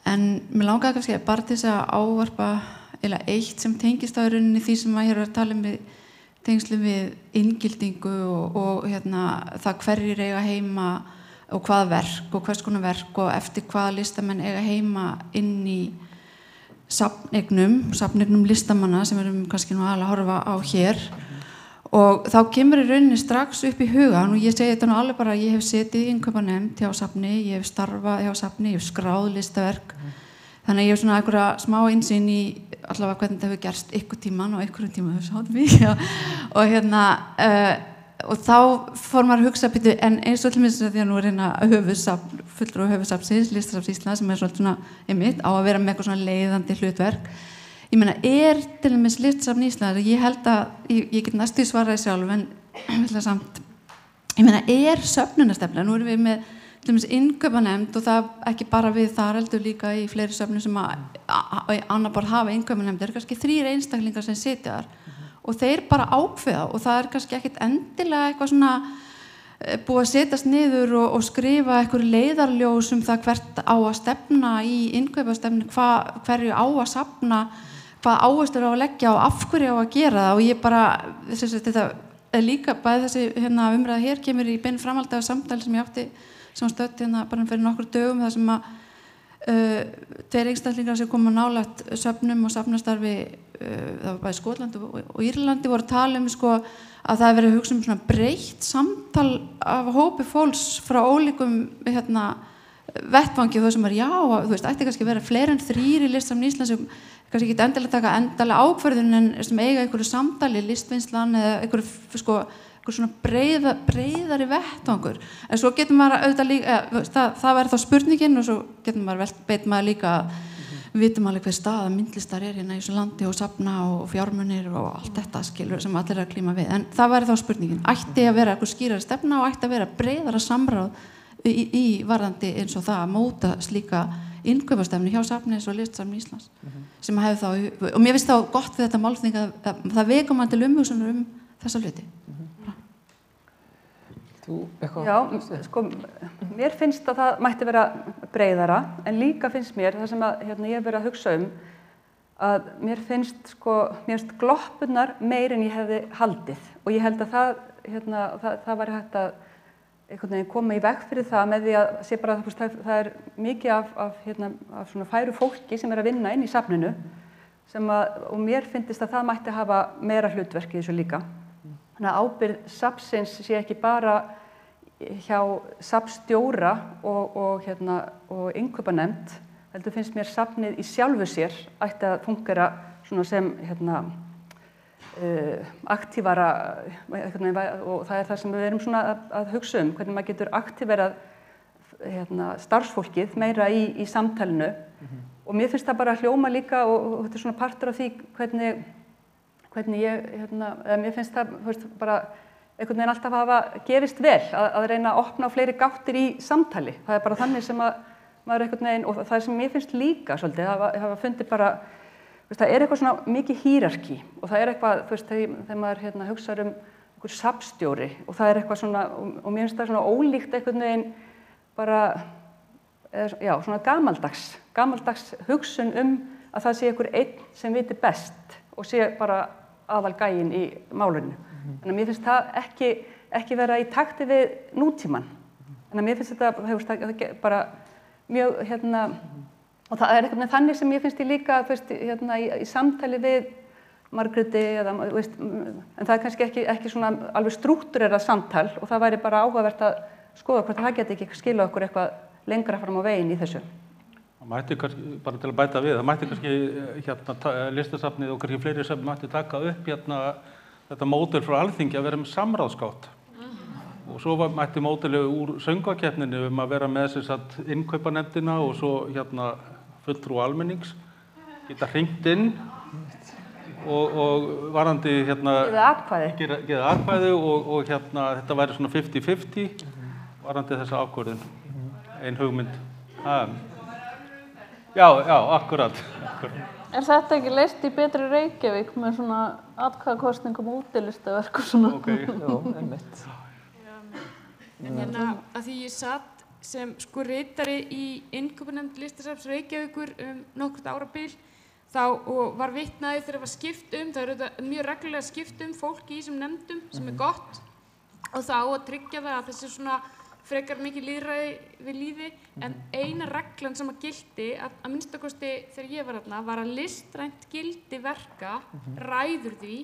Speaker 3: En mér langaði kannski bara til þess að ávarpa eitt sem tengist á rauninni því sem að hér er að tala tengslum við inngildingu og það hverjir eiga heima og hvaða verk og hvers konar verk og eftir hvaða listamenn eiga heima inn í safneignum listamanna sem við erum kannski nú aðalega að horfa á hér og þá kemur í rauninni strax upp í hugan og ég segi þetta nú alveg bara ég hef setið í innkaupanefnd hjá safni, ég hef starfað hjá safni, ég hef skráð listaverk þannig að ég hef svona einhverja smá innsýn í allavega hvernig þetta hefur gerst ykkur tíman og ykkurum tíma og og þá fór maður að hugsa býtu, en eins og til minnst því að nú reyna höfuðsafn, fulltrúi höfuðsafnsins, Listasafns Íslands sem svona einmitt á að vera með eitthvað svona leiðandi hlutverk. Ég meina, til minnst Listasafn Íslands, ég held að, ég get næstu svaraði sjálf, en samt, ég meina, söfnunarstefna, nú erum við með til minnst innkaupanefnd og það ekki bara við þar heldur líka í fleiri söfnum sem annar borð hafa innkaupanefndir, kannski 3 einstaklingar sem sitja þar. Og þeir bara ákveða og það kannski ekkert endilega eitthvað svona búið að setjast niður og skrifa eitthvað leiðarljós það hvert á að stefna í innkaupastefnu, hverju á að safna, hvað áherslur á að leggja og af hverju á að gera það og ég bara, þetta er líka bæði þessi umræða hér kemur í bein framhaldi af samtali sem ég átti sem stödd bara fyrir nokkur dögum þar sem að 2 einstaklingar sem koma nálægt söfnum og safnastarfi það var bæði Skotlandi og Írlandi voru að tala sko, að það hefur verið að hugsa svona breytt samtal af hópi fólks frá ólíkum vettvangi og þau sem já, þú veist, ætti kannski að vera fleiri en 3 í Listasafni Íslands sem kannski ekki endilega taka endalega ákvörðun en sem eiga einhverju samtali, listvinnslan eða einhverju sko svona breiðari vettvangur en svo getur maður auðvitað líka það verður þá spurningin og svo getur maður beit maður líka við vitum alveg hver staða myndlistar í þessu landi og safna og fjármunir og allt þetta skilur sem allir að klíma við en það verður þá spurningin, ætti að vera eitthvað skýrari stefna og ætti að vera breiðara samráð í varðandi eins og það að móta slíka innkaupastefnu hjá Safnis og Listasafni Íslands sem hefði þá, og mér finnst þá gott við þetta málþing að það vekur mann til umhugsunar þessa hluti
Speaker 6: Já, sko, mér finnst að það mætti vera breiðara en líka finnst mér, það sem að, ég hef verið að hugsa að mér finnst gloppurnar meir en ég hefði haldið og ég held að það væri hægt að koma í veg fyrir það með því að sé bara það er mikið af svona færu fólki sem er að vinna inn í safninu og mér finnst að það mætti hafa meira hlutverk í þessu líka. Þannig að ábyrgð safnsins sé ekki bara hjá safnstjóra og innkaupanefnd, heldur finnst mér safnið í sjálfu sér ætti að fungera svona sem aktífara og það er það sem við erum svona að hugsa hvernig maður getur aktíverað starfsfólkið meira í samtalinu og mér finnst það bara hljóma líka og þetta er svona partur af því hvernig ég, mér finnst það, bara einhvern veginn alltaf hafa gefist vel að reyna að opna á fleiri gáttir í samtali. Það er bara þannig sem að maður einhvern veginn, og það sem mér finnst líka svolítið, hafa fundið bara, það er eitthvað svona mikið hierarki og það er eitthvað, þegar maður hugsar einhver safnstjóri og það er eitthvað svona, og mér finnst það svona ólíkt einhvern veginn bara, já, svona gamaldags hugsun að það sé einhver einn sem viti best og sé bara aðal gæinn í málunum. Þannig að mér finnst það ekki vera í takti við nútíman. Þannig að mér finnst þetta bara mjög, og það er eitthvað þannig sem ég finnst ég líka, í samtali við Margréti, en það er kannski ekki svona alveg strúkturerað samtal og það væri bara áhugavert að skoða hvort það geti ekki skilað okkur eitthvað lengra fram á veginn í þessu.
Speaker 7: Það mætti kannski, bara til að bæta við, það mætti kannski Listasafnið og kannski fleiri söfn mætti taka upp þetta módel frá Alþingi að vera með samráðsgátt. Og svo mætti módelið úr söngvakeppninu að vera með innkaupanefndina og svo fulltrúa almennings, geta hringt inn og varðandi geða atkvæði og þetta væri svona 50-50 varðandi þessa ákvörðun, ein hugmynd. Já, akkurat.
Speaker 5: Er þetta ekki leyst í Betri Reykjavík með svona atkvæðakosningum og útilistaverk og svona?
Speaker 2: Ok, já, einmitt.
Speaker 4: En að því ég satt sem ritari í innkaupanefnd Listasafns Reykjavíkur nokkurt árabil þá og var vitnaði þegar það var skipt það er mjög reglulega skipt fólk í þessum nefndum sem er gott og þá að tryggja það að þessi svona frekar mikið lýðræði við líði en eina reglan sem að gildi að minnstakosti þegar ég var þarna var að listrænt gildi verka ræður því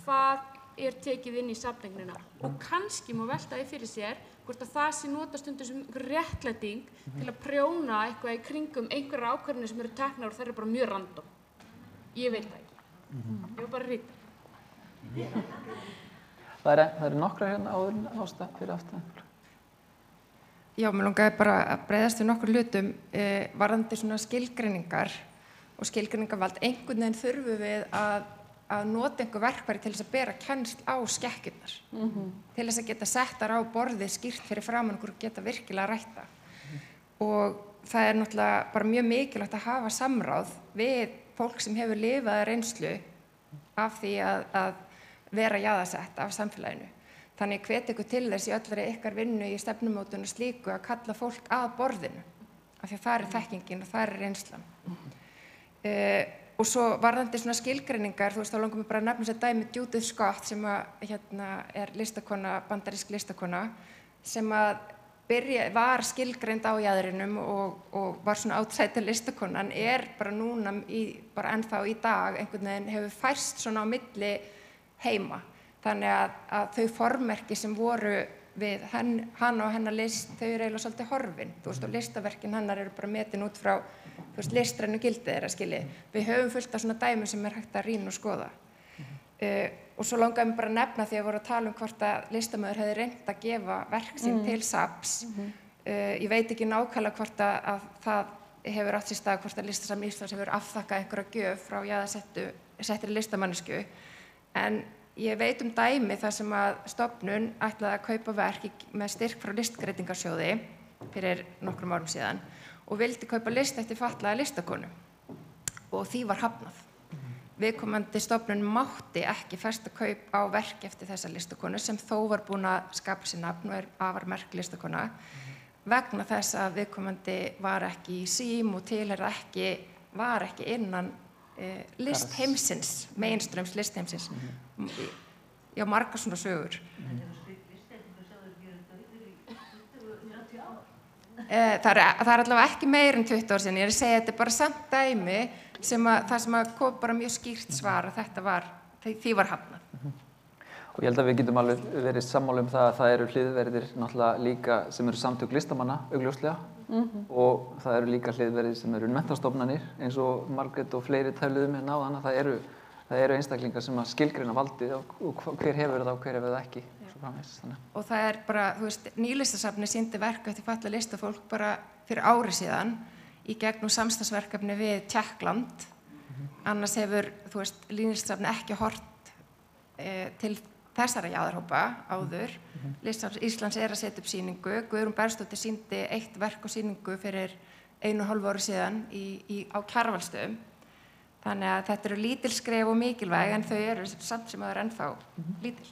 Speaker 4: hvað er tekið inn í safneignina og kannski má velta því fyrir sér hvort að það sé notað stundum sem einhver réttlæting til að prjóna eitthvað í kringum einhverjar ákvarðanir sem eru teknar og þær eru bara mjög random. Ég veit það ekki. Ég var bara ritari.
Speaker 2: Það eru nokkrar hérna áður Ásta fyrir aftan.
Speaker 1: Já, mér langaði bara að bregðast við nokkur hlutum varðandi svona skilgreiningar og skilgreiningavald. Einhvern veginn þurfum við að nota einhver verkfæri til þess að bera kennsl á skekkjurnar. Til þess að geta settar á borðið skýrt fyrir framan okkur og geta virkilega rætta. Og það er náttúrulega bara mjög mikilvægt að hafa samráð við fólk sem hefur lifað reynslu af því að vera jaðarsett af samfélaginu. Þannig hvet ykkur til þess í öllari ykkar vinnu í stefnumótun og slíku að kalla fólk að borðinu. Af því að það er þekkingin og það er reynslan. Og svo varðandi svona skilgreiningar, þú veist, þá langar mér bara að nefna sér dæmi Judith Scott sem er listakona, bandarísk listakona, sem var skilgreind á jaðrinum og var svona outsider listakona, en er bara núna, bara ennþá í dag, einhvern veginn hefur færst svona á milli heima. Þannig að þau formerki sem voru við hann og hennar list, þau eru eiginlega svolítið horfin. Þú veist, og listaverkin hennar eru bara metin út frá, þú veist, listrænu gildið þeirra, skilji. Við höfum fullt af svona dæmi sem er hægt að rýna og skoða. Og svo langaði mér bara að nefna því að voru að tala hvort að listamaður hefði reynt að gefa verk sín til safns. Ég veit ekki nákvæmlega hvort að það hefur átt sér stað, hvort að Listasafn Íslands hefur afþakkað einhverja gjöf frá jaðarsettri listamannesku. En ég veit dæmi þar sem að stofnun ætlaði að kaupa verk með styrk frá listgreitingarsjóði fyrir nokkrum árum síðan og vildi kaupa list eftir fatlaða listakonu og því var hafnað. Viðkomandi stofnun mátti ekki festa kaup á verk eftir þessa listakonu sem þó var búin að skapa sér nafn og er afar merk listakona vegna þess að viðkomandi var ekki í sím og var ekki innan listheimsins, mainstreams listheimsins. Já, margar svona sögur. Það er allavega ekki meir en 20 ár síðan. Ég er að segja að þetta er bara samt dæmi það sem kom bara mjög skýrt svar og því var hafnað.
Speaker 2: Og ég held að við getum alveg verið sammála það að það eru hliðverðir náttúrulega líka sem eru samtök listamanna, augljóslega. Og það eru líka hliðverðir sem eru menntastofnanir eins og Margrét og fleiri töluðu með áðan að það eru einstaklingar sem að skilgreina valdið og hver hefur það og hver hefur það ekki.
Speaker 1: Og það er bara, þú veist, Nýlistasafnið sýndi verk eftir fatlað listafólk bara fyrir ári síðan í gegnum samstarfsverkefni við Tékkland. Annars hefur, þú veist, Nýlistasafnið ekki horft til þessara jaðarhópa áður. Listasafn Íslands er að setja upp sýningu. Guðrún Bergsdóttir sýndi eitt verk og sýningu fyrir 1,5 ári síðan á Kjarvalsstöðum. Þannig að þetta eru lítil skref og mikilvæg en þau eru samt sem aður ennþá lítil.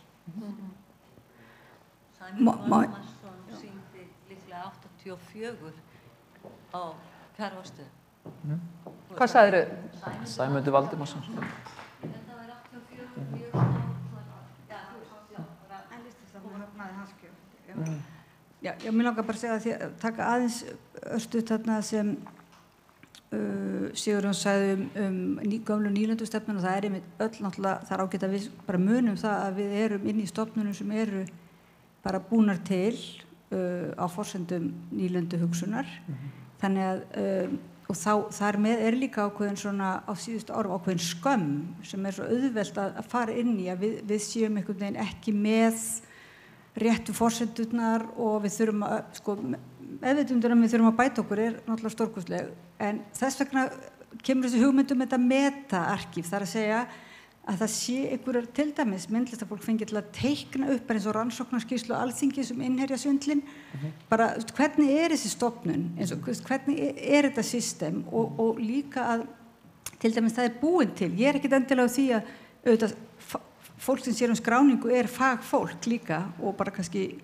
Speaker 10: Sæmundur Valdimarsson sýndi líklega 84 á Kjarvalsstöðum.
Speaker 6: Hvað sagðirðu?
Speaker 2: Sæmundur Valdimarsson.
Speaker 10: Þetta var 84
Speaker 6: Já, mér langar bara að segja því að taka aðeins örstuð þarna sem Sigurjón sagði gömlu nýlendustefnuna, það er einmitt öll náttúrulega, það er ágætt að við bara munum það að við erum inn í stofnunum sem eru bara búnar til á forsendum nýlendu hugsunar. Þannig að og þar með er líka ákveðin svona á síðustu árum ákveðin skömm sem er svo auðvelt að fara inn í að við séum einhvern veginn ekki með réttu forsendurnar og við þurfum að, sko, meðvitundin við þurfum að bæta okkur er náttúrulega stórkostleg, en þess vegna kemur þessi hugmyndum þetta meta-arkíf, það er að segja að það sé einhverjar til dæmis myndlistafólk fengið til að teikna upp eins og rannsóknarskýrslu Alþingis innherja svindlin, bara hvernig er þessi stofnun, eins og hvernig er þetta system og líka að til dæmis það er búin til, ég er ekkert endilega á því að auðvitað fólk sem sér skráningu er fagfólk líka og bara kannski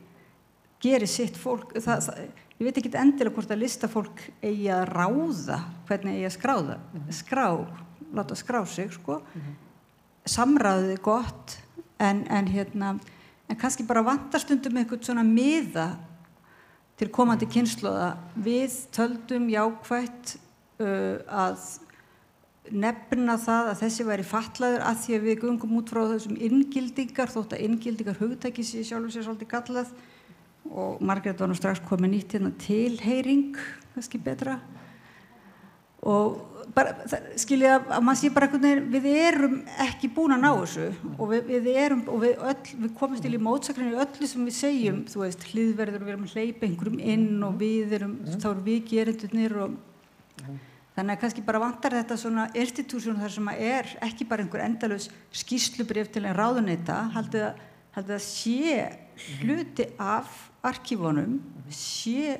Speaker 6: gerir sitt fólk, ég veit ekki endilega hvort að listafólk eigi að ráða hvernig eigi að láta skrá sig, sko. Samráðið er gott en kannski bara vantar stundum eitthvað svona miða til komandi kynslóða. Við töldum jákvætt að nefna það að þessi væri fatlaður að því að við göngum út frá þessum inngildingar, þótt að inngildingar hugtæki sé sjálfur sér svolítið kallað og Margrét var nú strax komið nýtt tilheyring, kannski betra
Speaker 11: og bara, skilja að maður sé bara einhvern veginn, við erum ekki búin að ná þessu og við komumst til í mótsakrinni í öllu sem við segjum, þú veist, hliðverður, við erum að hleypa einhverjum inn og við erum, þá erum við gerendurnir og þannig að kannski bara vantar þetta svona institúsjón þar sem að ekki bara einhver endalaus skýrslubréf til en ráðuneyta, haldið að sé hluti af arkífunum sé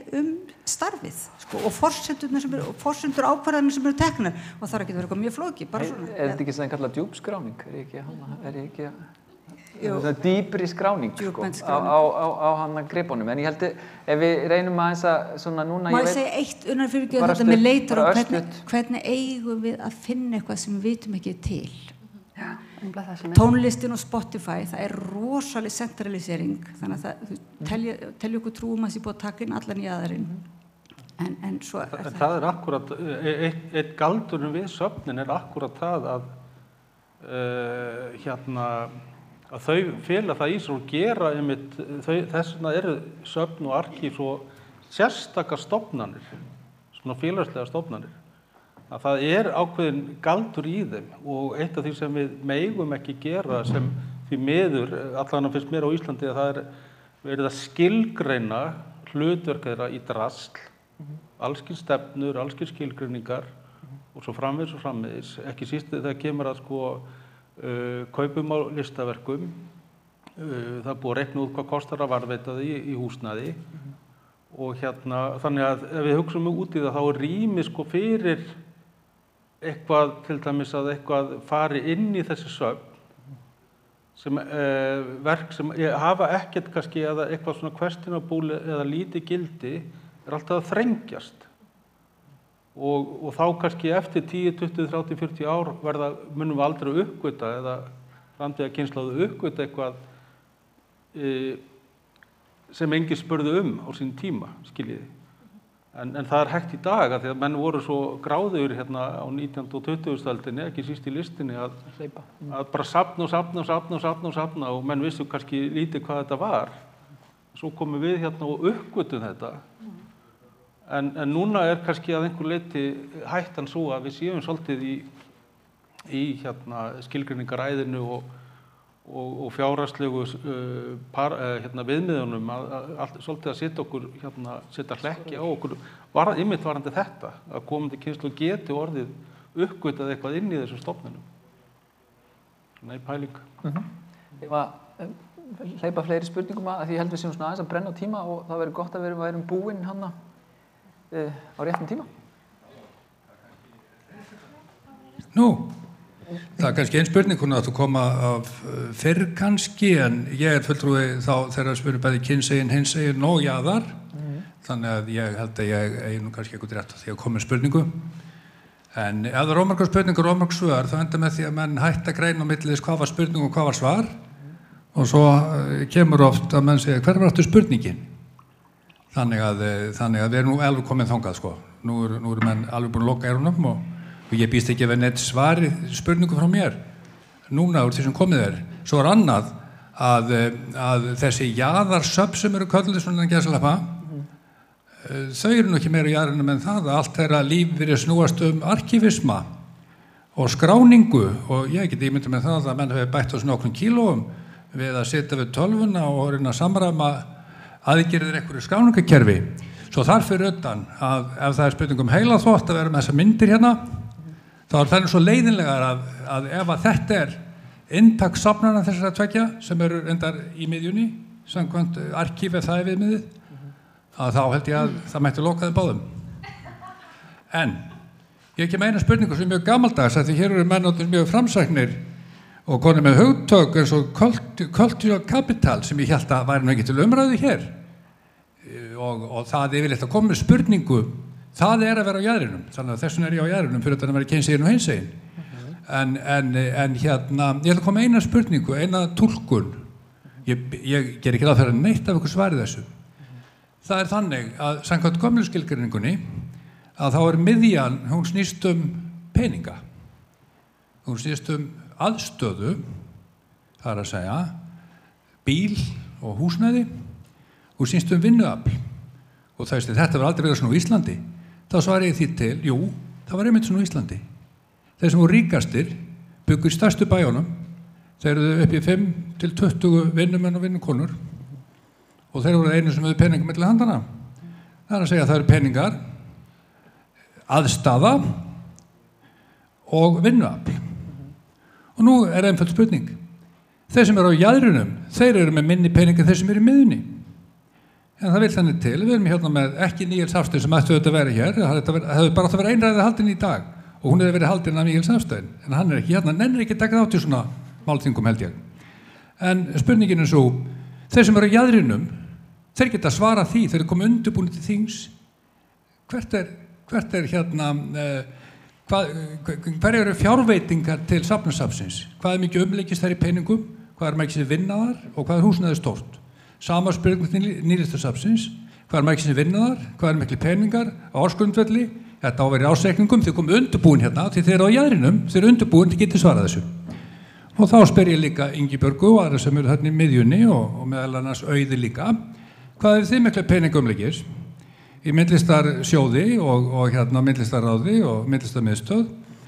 Speaker 11: starfið sko, og forsendur ákvarðanir sem eru teknar og það ekki verið eitthvað mjög flókið bara svona.
Speaker 2: Þetta ekki sem það kallað djúpskráning? Er ekki svona dýpri skráning sko, á hana gripunum? En ég held ef við reynum aðeins að svona núna... Má ég segja eitt unnar fyrir ekki þetta með leitur og hvernig eigum við að finna eitthvað sem við vitum ekki til? Tónlistin og Spotify, það rosaleg centralisering, þannig að telja okkur trúum að það sé búið að taka inn allan í aðarinn en svo
Speaker 7: það akkurat, eitt galdurinn við söfnin akkurat það að að þau fela það í sér og gera einmitt, þess vegna eru söfn og arkíf svo sérstakar stofnanir, svona félagslega stofnanir, að það ákveðin galdur í þeim og eitt af því sem við megum ekki gera sem því miður, allan að finnst mér á Íslandi að það verið að skilgreina hlutverk þeirra í drasl, allskyns stefnur, allskyns skilgreiningar og svo framvegis, ekki síst þegar kemur að kaupum á listaverkum, það búið að reikna út hvað kostar að varðveita því í húsnæði og þannig að ef við hugsaum út í það þá rými fyrir eitthvað, til dæmis að eitthvað fari inn í þessi söfn sem verk sem hafa ekkert kannski eða eitthvað svona questionable eða lítið gildi alltaf að þrengjast og þá kannski eftir 10, 20, 30, 40 ár munum við aldrei uppgöta eða framtíðarkynslóð uppgöta eitthvað sem enginn spurði á sín tíma, skiljiði. En það hægt í dag að því að menn voru svo gráðugir á 19. og 20. öldinni, ekki síst í listinni, að bara safna og menn vissu kannski lítið hvað þetta var. Svo komum við og uppgötum þetta. En núna kannski að einhver leyti hættan svo að við séum svolítið í skilgreiningaræðinu og fjárhagslegu viðmiðunum svolítið að setja hlekki á okkur einmitt varðandi þetta að komandi kynslóð geti orðið uppgötað eitthvað inn í þessum stofnunum. Nei, pæling.
Speaker 2: Ég var hleypa fleiri spurningum að því ég held við séum svona aðeins að brenna á tíma og það verður gott að við værum búin á réttum tíma.
Speaker 12: Nú, það kannski ein spurning hún að þú koma af fyrr kannski en ég fulltrúi þá þegar spyrir bæði kynsegin, hinsegin og jaðar þannig að ég held að ég eigi nú kannski eitthvað rétt á því að koma með spurningu en ef það er ómargar spurningur og ómarg svör þá enda með því að menn hætta grein á milli þess hvað var spurning og hvað var svar og svo kemur oft að menn segja hver var aftur spurningin þannig að við erum nú alveg komin þangað sko nú eru menn alveg búin að loka eyrunum og ég býst ekki að vera neitt svari spurningu frá mér núna úr því sem komið svo annað að þessi jaðarsöfn sem eru kölluð svona gæsalappa þau eru nú ekki meira í jaðrinum en það að allt þeirra líf verið snúast arkífisma og skráningu og ég geti ímyndað með það að menn hafi bætt á nokkrum kílóum við að sitja við tölvuna og reyna að samræma aðgerðir einhverju skráningakerfi svo þar fyrir utan að ef það er spurning heilaþvott að vera með þessar myndir hérna þá það svo leiðinlegar að ef að þetta inntak safnana þessara tveggja sem eru endar í miðjunni samkvæmt arkífið það viðmiðið að þá held ég að það mætti lokaði báðum. En ég ekki með eina spurningu sem er mjög gamaldags að því hér eru menn mjög framsæknir og konur með hugtök eins og cultural capital sem ég held að væri nú ekki til umræðu hér og það yfirleitt að koma með spurningu það að vera á jaðrinum, þannig að þessun ég á jaðrinum fyrir að vera kynsegin og hinsegin. En ég ætla að koma með eina spurningu, eina túlkun. Ég ger ekki ráð fyrir að neitt af ykkur svarið þessu. Það er þannig að samkvæmt gömlu skilgreiningunni að þá miðjan, hún snýst peninga. Hún snýst aðstöðu, það er að segja, bíl og húsnæði, hún snýst vinnuafl. Og þetta var aldrei verið svona á Íslandi. Þá svar ég því til, jú, Það var einmitt svona á Íslandi. Þeir sem voru ríkastir byggu í stærstu bæjónum, þeir eru upp í 5 til 20 vinnumenn og vinnukonur og þeir voru einu sem höfðu peninga milli handana. Það er að segja að það eru peningar, aðstaða og vinnuafl. Og nú er einföld spurning. Þeir sem eru á jaðrinum, þeir eru með minni peninga en þeir sem eru í miðjunni. En það vil þannig til, við erum hérna með ekki Níels Hafstein sem ættu auðvitað að vera hér, það hefur bara átt að vera einræðið haldin í dag og hún hefur verið haldin af Níels Hafstein, en hann er ekki hérna, nennir ekki að taka þátt í svona málþingum held ég. En spurningin er svo, þeir sem eru á jaðrinum, þeir geta svara því, þeir eru komið undirbúnir til þings, hvert er hérna, hver eru fjárveitingar til safnasafnsins, hvað er mikið umleikist þær í peningum, hvað er mikið sem vinnaðar og hvað er húsnæði stórt. Sama spurning til Nýlistasafnsins, hvað er mikið sem vinnaðar, hvað er mikið peningar á ársgrundvelli, þetta á að vera í ásreikningum, þau komið undirbúin hérna, því þeir eru á jaðrinum, þeir eru undirbúin til að geta svarað þessu. Og þá spyr ég líka Ingibjörgu og aðra sem eru þarna í miðjunni og meðal annars Auði líka, hvað er þið mikið peningumleikis í myndlistarsjóði og hérna myndlistarráði og myndlistarmiðstöð,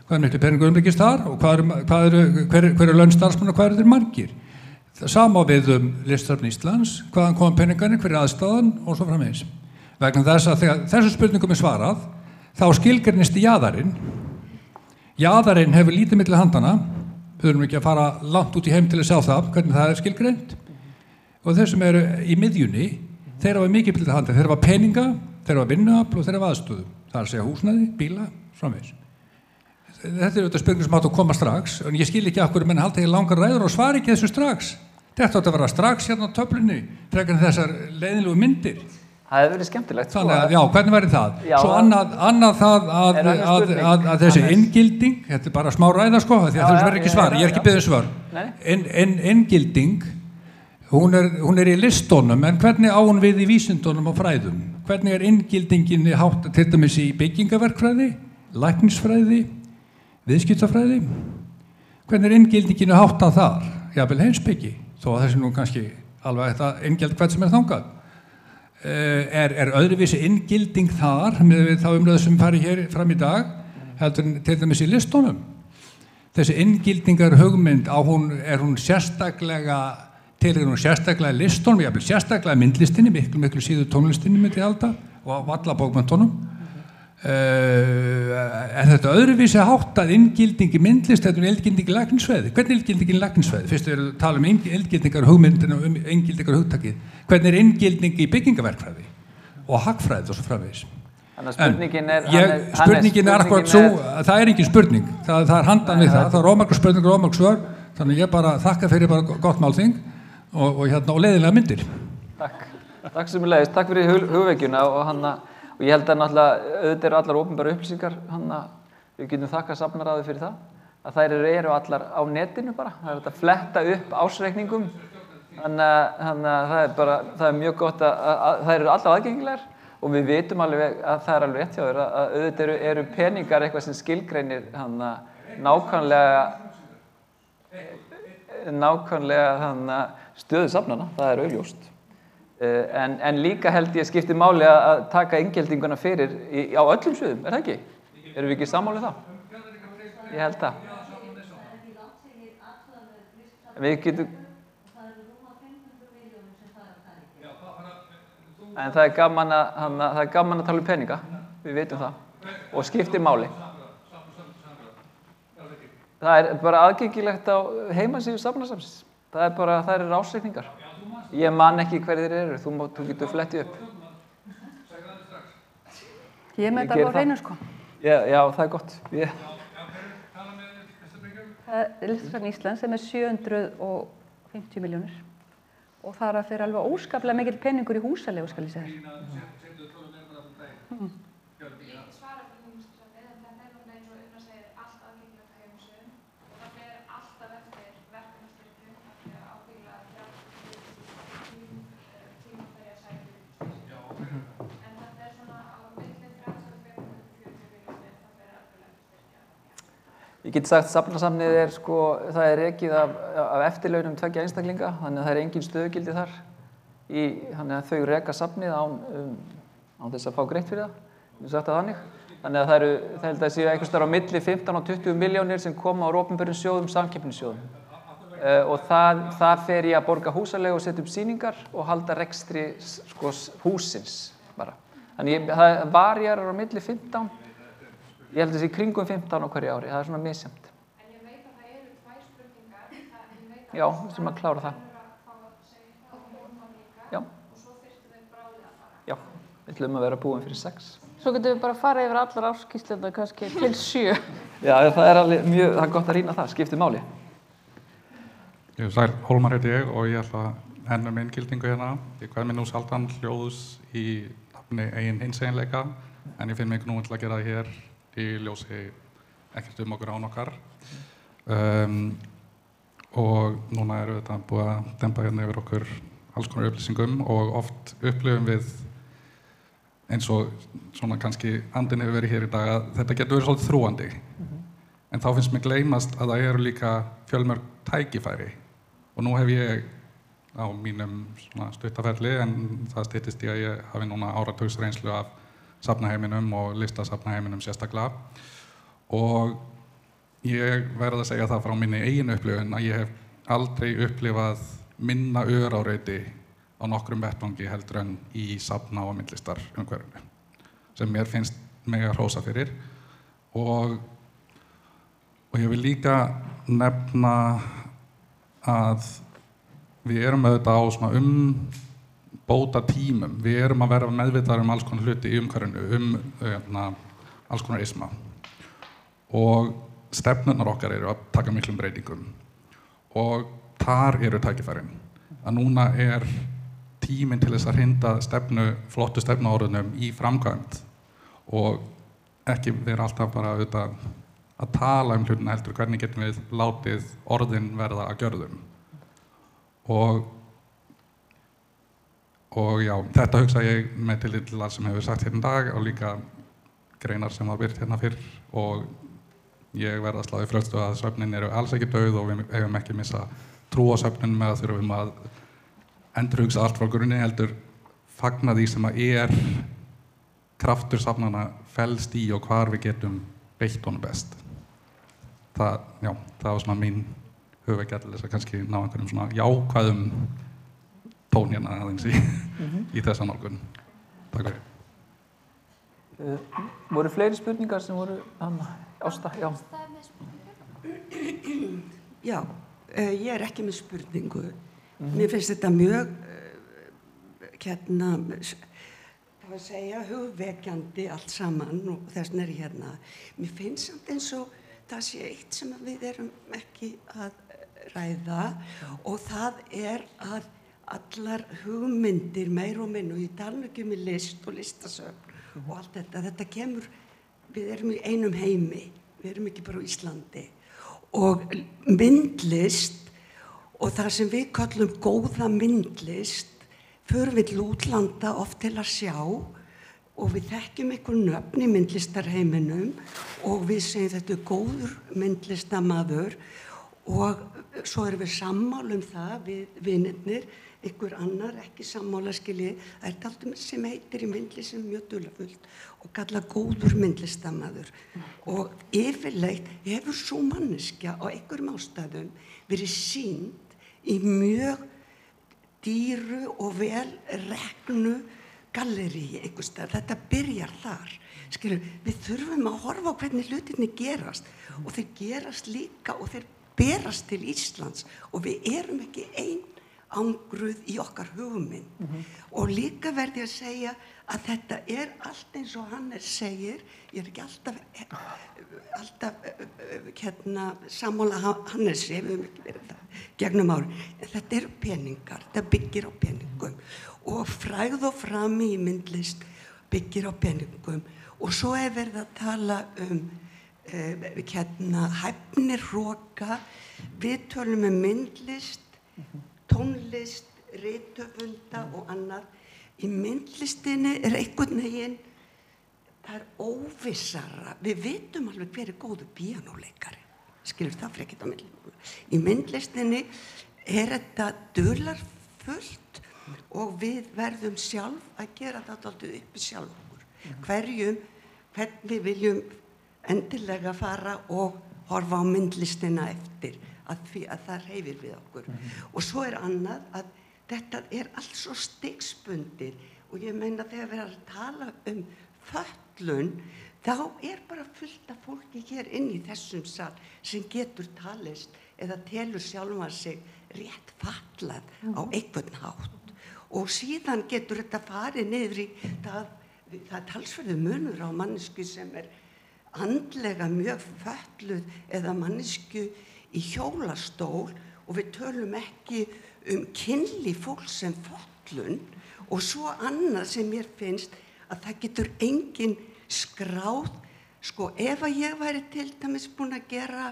Speaker 12: hvað er mikið peningumleikis þar og hver eru laun starfsmanna og hvað eru þeir margir? Sama við Listasafn Íslands, hvaðan koma peningarnir, hver er aðstæðan og svo framvegis. Vegna þess að þegar þessu spurningum er svarað, þá skilgreinist jaðarinn. Jaðarinn hefur lítið milli handana, við þurfum ekki að fara langt út í heim til að sjá það, hvernig það er skilgreint. Og þeir sem eru í miðjunni, þeir hafa mikið milli handana, þeir hafa peninga, þeir hafa vinnuafl og þeir hafa aðstöðu. Það er að segja húsnæði, bíla, framvegis. Þetta er auðvitað spurning sem átt að koma strax, en ég skil ekki af hverju menn halda ekki langar ræður og svari ekki þessu strax. Þetta átt að vera strax hérna á töflunni, frekar en þessar leiðinlegu myndir.
Speaker 2: Það hefur verið skemmtilegt.
Speaker 12: Þannig að, já, hvernig væri það? Já, svo annað það að þessi inngilding, þetta er bara smá ræða sko, því að þú verður ekki svar, ég er ekki beðið svar. Inngilding, hún er í listónum, en hvernig á hún við í vísindónum og fræðum? Hvernig er inngildingin hátt til dæmis í byggingaverkfræði, læknisfræði, viðskiptafræði? Hvernig er inngildinginu háttað þar? Jafnvel heimspeki, þó að þessi nú kannski alveg þetta inngjald hvert sem er þangað. Er öðruvísi inngilding þar, með þá umræðu sem fari hér fram í dag, heldur til dæmis í listónum? Þessi inngildingar hugmynd, er hún sérstaklega listónum, jafnvel sérstaklega myndlistinni, miklu síður tónlistinni myndi ég halda, og alla bókmenntunum. Er þetta öðruvísi háttað inngilding í myndlist eða inngilding í læknisfræði? Hvernig er inngilding í læknisfræði? Fyrst við erum að tala inngildingar hugmyndina og inngildingar hugtakið. Hvernig er inngilding í byggingaverkfræði og hagfræði og svo framvegis? Spurningin er akkurat svo, það er engin spurning, það er handan við það, það er ómargar spurningar og ómargar svör, þannig ég bara þakka fyrir bara gott málþing og leiðinlega myndir.
Speaker 2: Takk sem leiðist, takk fyrir hugvekjuna og ég held að náttúrulega auðvitað eru allar opinberar upplýsingar, við getum þakkað safnaráði fyrir það, að þær eru allar á netinu bara, það er þetta að fletta upp ársreikningum, þannig að það er mjög gott að þær eru allar aðgengilegar og við vitum alveg að það er alveg rétt hjá þér að auðvitað eru peningar eitthvað sem skilgreinir nákvæmlega stöðu safnanna, það er augljóst. En líka held ég skiptir máli að taka inngildinguna fyrir á öllum sviðum, er það ekki? Erum við ekki sammálið það? Ég held það. Við getum... En það er gaman að tala um peninga, við vitum það, og skiptir máli. Það er bara aðgengilegt á heimasíðu safnasafnsins. Það eru ársreikningar. Ég man ekki hverjir þeir eru, þú getur flettið upp.
Speaker 6: Ég með þetta á hreinu sko.
Speaker 2: Já, það er gott.
Speaker 6: Það er Listasafn Íslands sem er 750 milljónir og það er að fyrir alveg óskaplega mikill peningur í húsalegu, skal ég segja þér.
Speaker 2: Ég get sagt að safnasafnið það er rekið af eftirlaunum tveggja einstaklinga, þannig að það er engin stöðugildi þar. Þannig að þau reka safnið án þess að fá greitt fyrir það, við sagt það þannig. Þannig að það held að séu einhvers staðar á milli 15 og 20 milljónir sem koma úr opinberum sjóðum, samkeppnissjóðum. Og það fer í að borga húsaleigu og setja upp sýningar og halda rekstri sko, húsins bara. Þannig það varjar á milli 15, ég held að það sé kringum 15 á hverju ári, það er svona misjafnt.
Speaker 1: En ég veit að það eru 2 spurningar.
Speaker 2: Já, við sem að klára það. Já.
Speaker 1: Og svo þyrftu þau bráðið að fara.
Speaker 2: Já, við ætlum að vera búin fyrir 6.
Speaker 5: Svo getum við bara að fara yfir allar áskýrslurnar kannski til 7.
Speaker 2: Já, það er gott að rýna það, skiptir máli.
Speaker 13: Ég er Sæl, Hólmar heiti ég og ég ætla að hennar með inngildingu hérna. Ég kveð mér nú sjaldan hljóðs í nafni eigin hinseginleika, en ég finn mig nú til að gera það hér í ljósi ekkert okkur án okkar. Og núna eru þetta búið að dempa hérna yfir okkur alls konar upplýsingum og oft upplifum við eins og svona kannski andinn hefur verið hér í dag að þetta getur verið svolítið þrúandi. En þá finnst mér gleymast að það eru líka fjölmörg tækifæri og nú hef ég á mínum stuttaferli en það styttist í að ég hafi núna áratugsreynslu af safnaheiminum og listasafnaheiminum sérstaklega og ég verð að segja það frá minni eigin upplifun að ég hef aldrei upplifað minna öráreiti á nokkrum vettvangi heldur en í safna- og myndlistarumhverfinu sem mér finnst mega hrósa fyrir og ég vil líka nefna að við erum auðvitað á svona umbóta tímum, við erum að vera meðvitaðir alls konar hluti í umhverfinu, alls konar isma og stefnurnar okkar eru að taka miklum breytingum og þar eru tækifærin að núna er tíminn til þess að hrinda flottu stefnuorðunum í framkvæmd og ekki vera alltaf bara auðvitað að tala hlutina heldur hvernig getum við látið orðin verða að gjörðum og já, þetta hugsa ég með tillit til það sem hefur sagt hérna í dag og líka greinar sem var birt hérna fyrr og ég verð að slá í fröstu að söfnin eru alls ekki dauð og við hefum ekki missa trú á söfnin með að þurfum að endurhugsa allt frá grunni heldur fagna því sem að kraftur safnanna felst í og hvar við getum beitt honum best. Það var svona mín hugvekja til þess að kannski ná einhverjum svona jákvæðum tón hérna aðeins í þessa nálgun. Takk fyrir.
Speaker 2: Voru fleiri spurningar sem voru Ásta? Já.
Speaker 9: Já, ég er ekki með spurningu. Mér finnst þetta mjög það að segja hugvekjandi allt saman og þess vegna er ég hérna. Mér finnst samt eins og það sé eitt sem við erum ekki að ræða og það er að allar hugmyndir meir og minn og ég tala ekki um í list og listasöfn og allt þetta kemur, við erum í einum heimi, við erum ekki bara á Íslandi og myndlist og það sem við kallum góða myndlist förum við til útlanda oft til að sjá og við þekkjum einhver nöfn í myndlistarheiminum og við segjum þetta er góður myndlistamaður og svo erum við sammála það við vinirnir, einhver annar ekki sammála skilji, það er dálítið sem heitir í myndlist sem mjög dularfullt og kalla góður myndlistamaður og yfirleitt hefur svo manneskja á einhverjum ástæðum verið sýnd í mjög dýru og vel reknu galleríi einhvers staðar. Þetta byrjar þar. Skilur, við þurfum að horfa á hvernig hlutirnir gerast og þeir gerast líka og þeir berast til Íslands og við erum ekki einangruð í okkar hugmynd. Og líka verði að segja að þetta er allt eins og Hannes segir, ég er ekki alltaf sammála Hannesi, við höfum ekki verið það gegnum ári, en þetta eru peningar, þetta byggir á peningum og frægð og frami í myndlist byggir á peningum og svo er verið að tala hæfnirroka, við tölum myndlist, tónlist, rithöfunda og annað. Í myndlistinni er einhvern veginn, það er óvissara, við vitum alveg hver er góður píanóleikari, skilur það fyrir ekkert á myndlistinni. Í myndlistinni er þetta dularfullt og við verðum sjálf að gera þetta alltaf uppi sjálf okkur. Hverjum hvernig við viljum endilega fara og horfa á myndlistina eftir því að það hreyfir við okkur. Og svo annað að þetta allt svo stigsbundið og ég meina þegar við erum að tala fötlun, þá bara fullt af fólki hér inn í þessum sal sem getur talist eða telur sjálfan sig rétt fatlað á einhvern hátt. Og síðan getur þetta farið niður í það talsverður munur á mannesku sem andlega mjög fötluð eða mannesku í hjólastól og við tölum ekki kynlíf fólk sem fötlun og svo annað sem mér finnst að það getur engin skráð, ef að ég væri til dæmis búin að gera,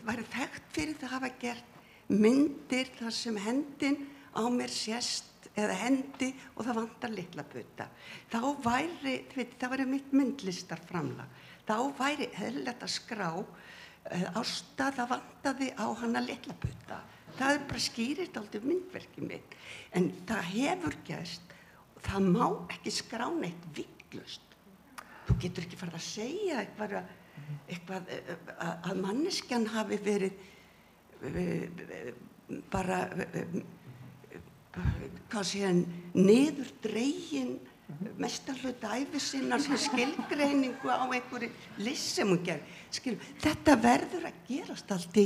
Speaker 9: væri þekkt fyrir það að hafa gert myndir þar sem hendin á mér sést eða hendi og það vantar litla putta. Þá væri mitt myndlistarframlag. Þá væri eðlilegt að skrá Ásta, það vantaði á hana litla putta. Það bara skýrir dálítið myndverkið mitt. En það hefur gerst, það má ekki skrá neitt vitlaust. Þú getur ekki farið að segja eitthvað að manneskjan hafi verið bara niður dregin mestarhluta ævi sinnar sem skilgreiningu á einhverju list sem hún gerði. Þetta verður að gerast allt í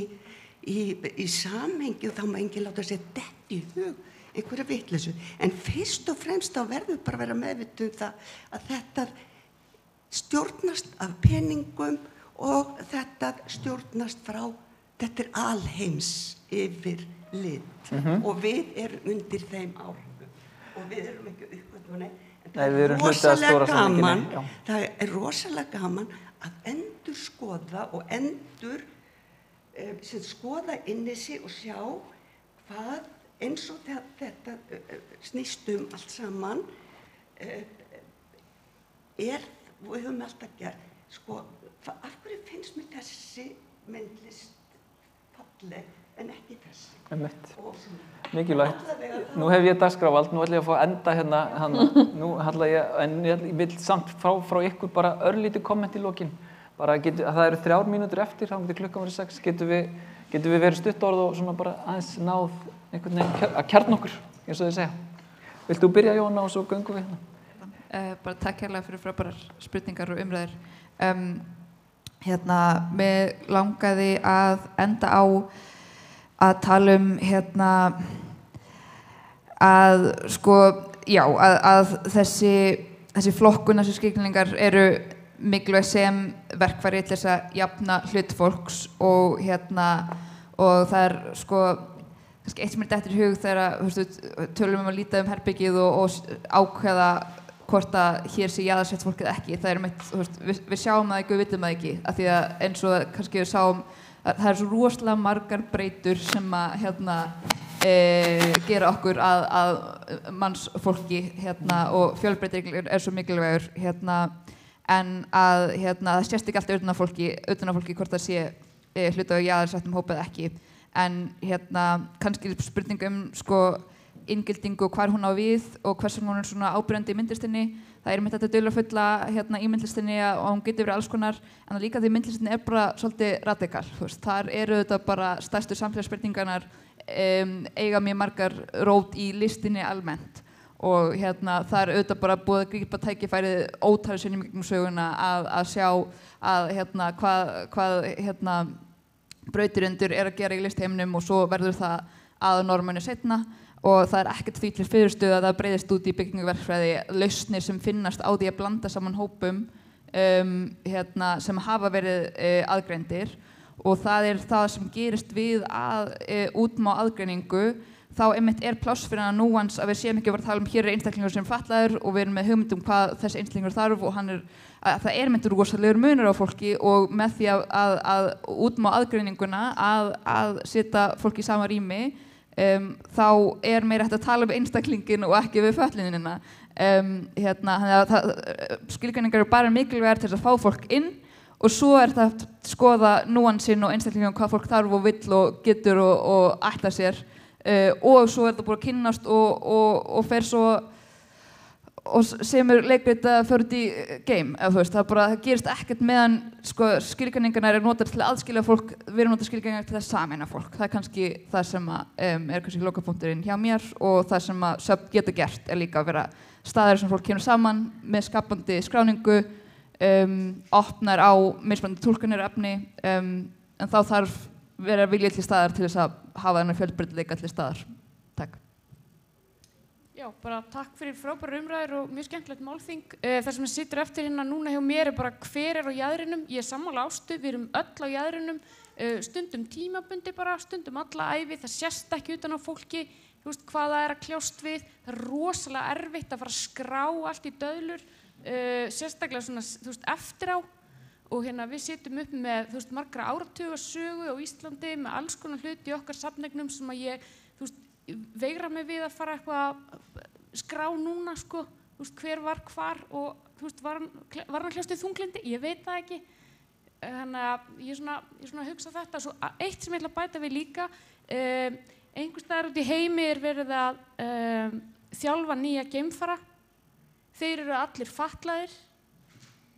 Speaker 9: samhengi og þá má enginn láta sér detta í hug einhverja vitleysu. En fyrst og fremst þá verður bara að vera meðvituð það að þetta stjórnast af peningum og þetta stjórnast frá, þetta alheims yfir lit og við erum undir þeim áhrifum og við erum ekki uppgötfunni. Það rosalega gaman að endurskoða og skoða inn í sig og sjá hvað eins og þetta snýst allt saman við höfum alltaf gert af hverju finnst mér þessi myndlist falleg en ekki þessi.
Speaker 2: Mikilvægt. Nú hef ég dagskrávald, nú ætla ég að fá enda en ég vil samt frá ykkur bara örlítið komment í lokin. Bara það eru 3 mínútur eftir, þá getur klukkan verið 6. Getum við verið stuttorð og svona bara aðeins náð einhvern veginn að kjarna okkur, eins og þið segja. Vilt þú byrja, Jóna, og svo göngum við hérna?
Speaker 3: Bara takk kærlega fyrir frábærar spurningar og umræður. Mig langaði að enda á að tala að þessi flokkun, þessi skilgreiningar eru mikilvæg sem verkfæri til þess að jafna hlut fólks og það kannski eitt sem dettur í hug þegar tölum að líta herbergið og ákveða hvort að hér sé jaðarsett fólk eða ekki. Það við sjáum það ekki og við vitum það ekki af því að eins og kannski við sáum það eru svo rosalega margar breytur sem gera okkur að mannsfólki og fjölbreytileiki svo mikilvægur en að það sést ekki alltaf utan á fólki hvort það sé hluti á jaðarsettum hópi eða ekki en kannski spurning inngildingu og hvar hún á við og hvers vegna hún svona áberandi í myndlistinni. Það mitt þetta dularfulla í myndlistinni og hún getur verið alls konar en líka því myndlistinni bara svolítið radikal. Þar eru þetta bara stærstu samfélagsbreytingarnar eiga mjög margar rót í listinni almennt og það auðvitað bara búið að grípa tækifærið ótal sinnum gegnum söguna að sjá að hvað brautirundur að gera í listheiminum og svo verður það að normunni seinna og það ekkert því til fyrirstöðu að það breiðist út í byggingaverkfræði lausnir sem finnast á því að blanda saman hópum sem hafa verið aðgreindir og það það sem gerist við að útmá aðgreiningu þá pláss fyrir hana núans að við séum ekki að tala hér einstaklingur sem fatlaður og við erum með hugmynd hvað þessi einstaklingur þarf og það rosalegur munur á fólki og með því að útmá aðgreininguna að setja fólki í sama rými þá meira hægt að tala um einstaklingin og ekki við fötluninina. Skilgreiningar eru bara mikilvægar til þess að fá fólk inn og svo það að skoða núansinn og einstaklingum hvað fólk þarf og vill og getur og ætlar sér og svo það búið að kynnast og fer svo og semur leikrit að fyrir út í game, eða þú veist, það gerist ekkert meðan sko, skilgreiningarnar notaðar til að aðskilja fólk, við erum notað skilgreiningar til að sameina fólk. Það kannski það sem er kannski lokapunkturinn hjá mér og það sem söfn geta gert líka að vera staðir sem fólk kemur saman með skapandi skráningu, opnar á mismunandi túlkunir efni, en þá þarf vera vilja til staðar til þess að hafa þennan fjölbreytileika til staðar. Takk.
Speaker 4: Já, bara takk fyrir frábærar umræður og mjög skemmtilegt málþing. Það sem situr eftir hérna núna hjá mér bara hver á jaðrinum. Ég er sammála Ástu, við erum öll á jaðrinum, stundum tímabundi bara, stundum alla ævi, það sést ekki utan á fólki, þú veist hvað það að kljást við. Það rosalega erfitt að fara að skrá allt í döðlur, sérstaklega svona, þú veist, eftir á. Og hérna við sitjum upp með, þú veist, margra áratuga sögu á Íslandi með alls konar hluti í okkar safneignum sem að ég, þú veist, veigra mig við að fara eitthvað að skrá núna, sko, þú veist, hver var hvar og, þú veist, var hann að kljást við þunglindi? Ég veit það ekki. Þannig að ég er svona að hugsa þetta. Svo eitt sem ég ætla að bæta við líka, einhvers staðar út í heimi verið að þjálfa nýja geimfara. Þeir eru allir fatlaðir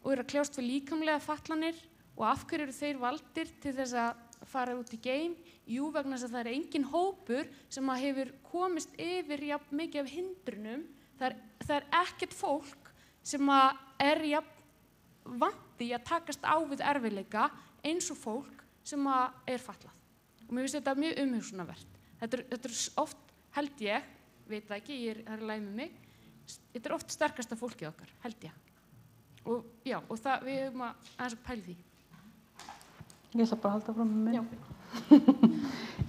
Speaker 4: og eru að kljást við líkamlega fatlanir og af hverju eru þeir valdir til þess að fara út í geim? Jú, vegna þess að það engin hópur sem að hefur komist yfir jafn mikið af hindrunum. Það er ekkert fólk sem að jafn vandi að takast á við erfiðleika eins og fólk sem að fatlað. Og mér finnst þetta mjög umhugsunarvert. Þetta er oft, held ég, veit það ekki, það er í lagi með mig, þetta er oft sterkasta fólkið okkar, held ég. Og já, og það, við höfum aðeins að pæla því.
Speaker 5: Ég ætla bara að halda fram með mig.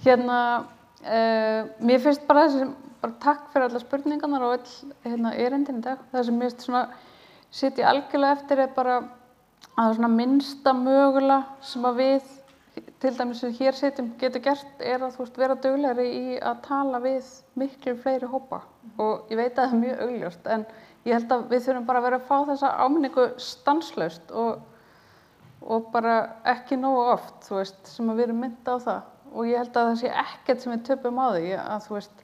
Speaker 5: Hérna, mér finnst bara takk fyrir alla spurningarnar og öll erindin í dag. Það sem mér finnst svona sitja algjörlega eftir er bara að svona minnsta mögulega sem að við, til dæmis sem hér sitjum, getur gert er að þú veist vera duglegri í að tala við miklu fleiri hópa. Og ég veit að það er mjög augljóst, en ég held að við þurfum bara að vera að fá þessa áminningu stanslaust og bara ekki nógu oft, þú veist, sem að við erum mynda á það. Og ég held að það sé ekkert sem við töpum á því að, þú veist,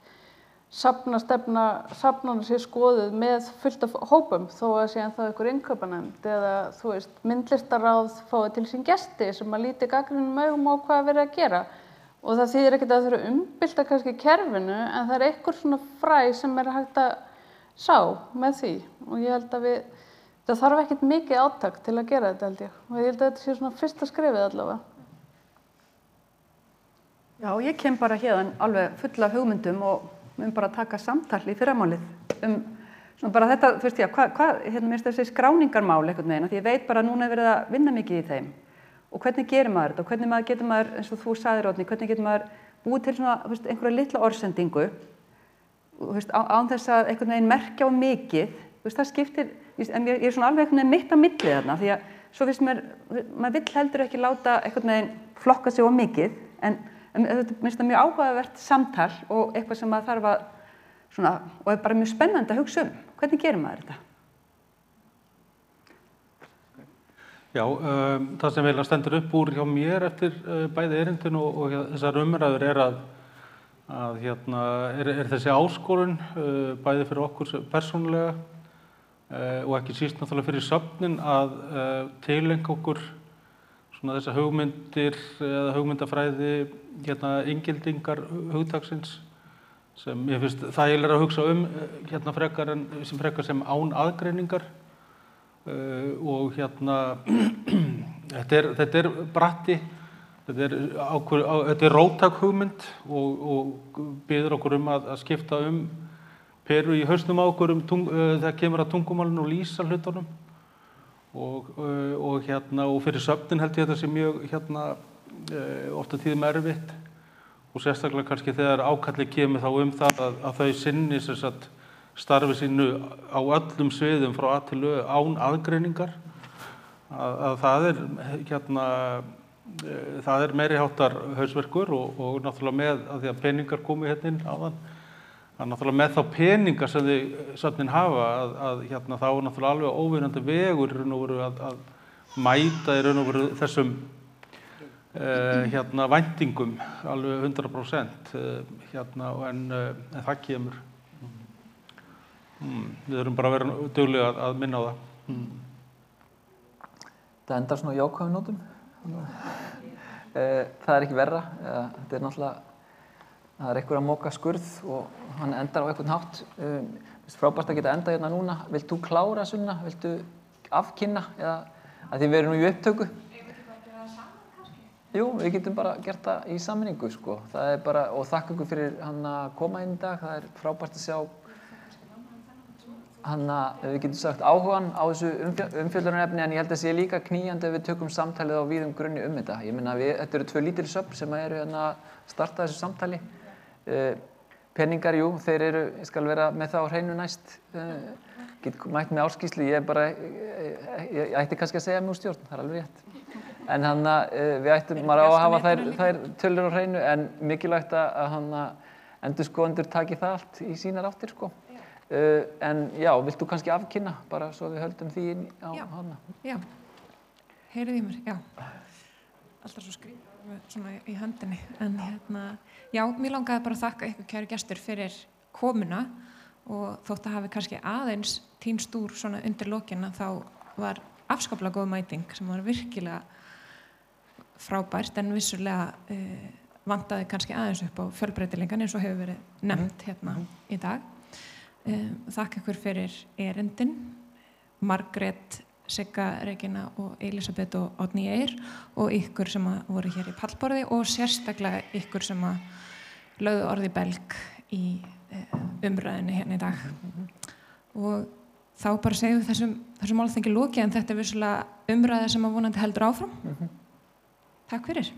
Speaker 5: safnana sé skoðuð með fullt af hópum þó að sé ennþá einhver innkaupanefnd eða, þú veist, myndlistarráð fái til sín gesti sem að líti gagnrýnum augum á hvað verið að gera. Og það þýðir ekkert að það þurfa umbylta kannski kerfinu, en það er einhver svona fræ sem er hægt að sá með því. Og ég held að það þarf ekkert mikið átak til að gera þetta, held ég. Og ég held að þetta sé svona fyrsta skrefið allavega.
Speaker 6: Já, ég kem bara hérna alveg full af hugmyndum og mun bara taka samtal í fyrramálið svona bara þetta, þú veist, já, hérna mér finnst þessi skráningarmál einhvern veginn, því ég veit bara að núna er verið að vinna mikið í þeim. Og hvernig gerir maður þetta og hvernig getur maður, eins og þú sagðir, Oddný, hvernig getur maður búið til svona, þú veist, einhverja litla orðsendingu, þú veist, án þess að einhvern veginn merkja á mikið, þú veist, það skiptir, en ég er svona alveg einhvern veginn mitt á milli þarna, því að svo finnst maður vill heldur ekki láta einhvern veginn flokka sig á mikið, en þetta finnst það mjög áhugavert samtal og eitthvað sem maður þarf að svona, og er bara mjög spennandi að hugsa hvernig gerir maður þetta?
Speaker 7: Já, það sem eiginlega stendur upp úr hjá mér eftir bæði erindin og þessar umræður er að hérna er þessi áskorun bæði fyrir okkur persónulega og ekki síst náttúrulega fyrir söfnin að tileinka okkur svona þessar hugmyndir eða hugmyndafræði hérna inngildingar hugtaksins sem ég finnst þægilega að hugsa hérna frekar sem án aðgreiningar og hérna þetta er bratti, þetta er róttæk hugmynd og biður okkur að skipta peru í hausnum á okkur þegar kemur að tungumálinu og lýsa hlutunum og fyrir söfnin held ég þetta sé mjög ofta tíðum erfitt og sérstaklega kannski þegar ákalli kemur þá það að þau sinni starfi sínu á öllum sviðum frá A til Ö án aðgreiningar að það er meiri háttar hausverkur og náttúrulega með að því að peningar komi hérna inn áðan að náttúrulega með þá peningar sem söfnin hafa að þá er náttúrulega alveg óvinnandi vegur í raun og veru að mæta í raun og veru þessum væntingum alveg 100% en það kemur. Við erum bara að vera duglega að minna á það.
Speaker 2: Það endar svona á jákvæðum nótum. Það ekki verra. Þetta náttúrulega, það einhver að moka skurð og hann endar á einhvern hátt. Frábært að geta endað hérna núna. Vilt þú klára, Sunna? Viltu afkynna? Eða, að því við erum nú í upptöku. Jú, við getum bara gert það í sammenningu, sko. Það bara, og þakka ykkur fyrir hann að koma inn í dag. Það frábært að sjá hann að, við getum sagt, áhugan á þessu umfjöllunarefni, en ég held að sé líka knýjandi ef við tökum samtalið á víðum grunni þetta. Ég meina, þetta eru 2 lítil söfn sem eru hérna að starta þessu samtali. Peningar, jú, þeir eru, ég skal vera með það á hreinu næst. Get mætt með áskýrslu, ég ætti kannski að segja mig úr stjórn, það alveg rétt. En við ættum, maður á að hafa þær tölur á hreinu, en mikilvægt að endurskoðendur taki það allt í sínar áttir, sko. En já, vilt þú kannski afkynna, bara svo við höldum því inn á hana?
Speaker 1: Já, heyrið í mér, já. Alltaf svo skrýtið, svona í höndinni. En já, mér langaði bara að þakka ykkur kæru gestur fyrir komuna og þótt að hafi kannski aðeins týnst úr svona undir lokina, þá var afskaplega góð mæting sem var virkilega frábært, en vissulega vantaði kannski aðeins upp á fjölbreytileikan eins og hefur verið nefnt hérna í dag. Þakka ykkur fyrir erindin, Margrét, Sigga, Regína og Elísabet og Árný Eir, og ykkur sem voru hér í pallborði og sérstaklega ykkur sem lögðu orði belg í umræðinni hérna í dag. Og þá bara segjum við þessum málþingi lokið, en þetta vissulega umræða sem vonandi heldur áfram. Takk fyrir.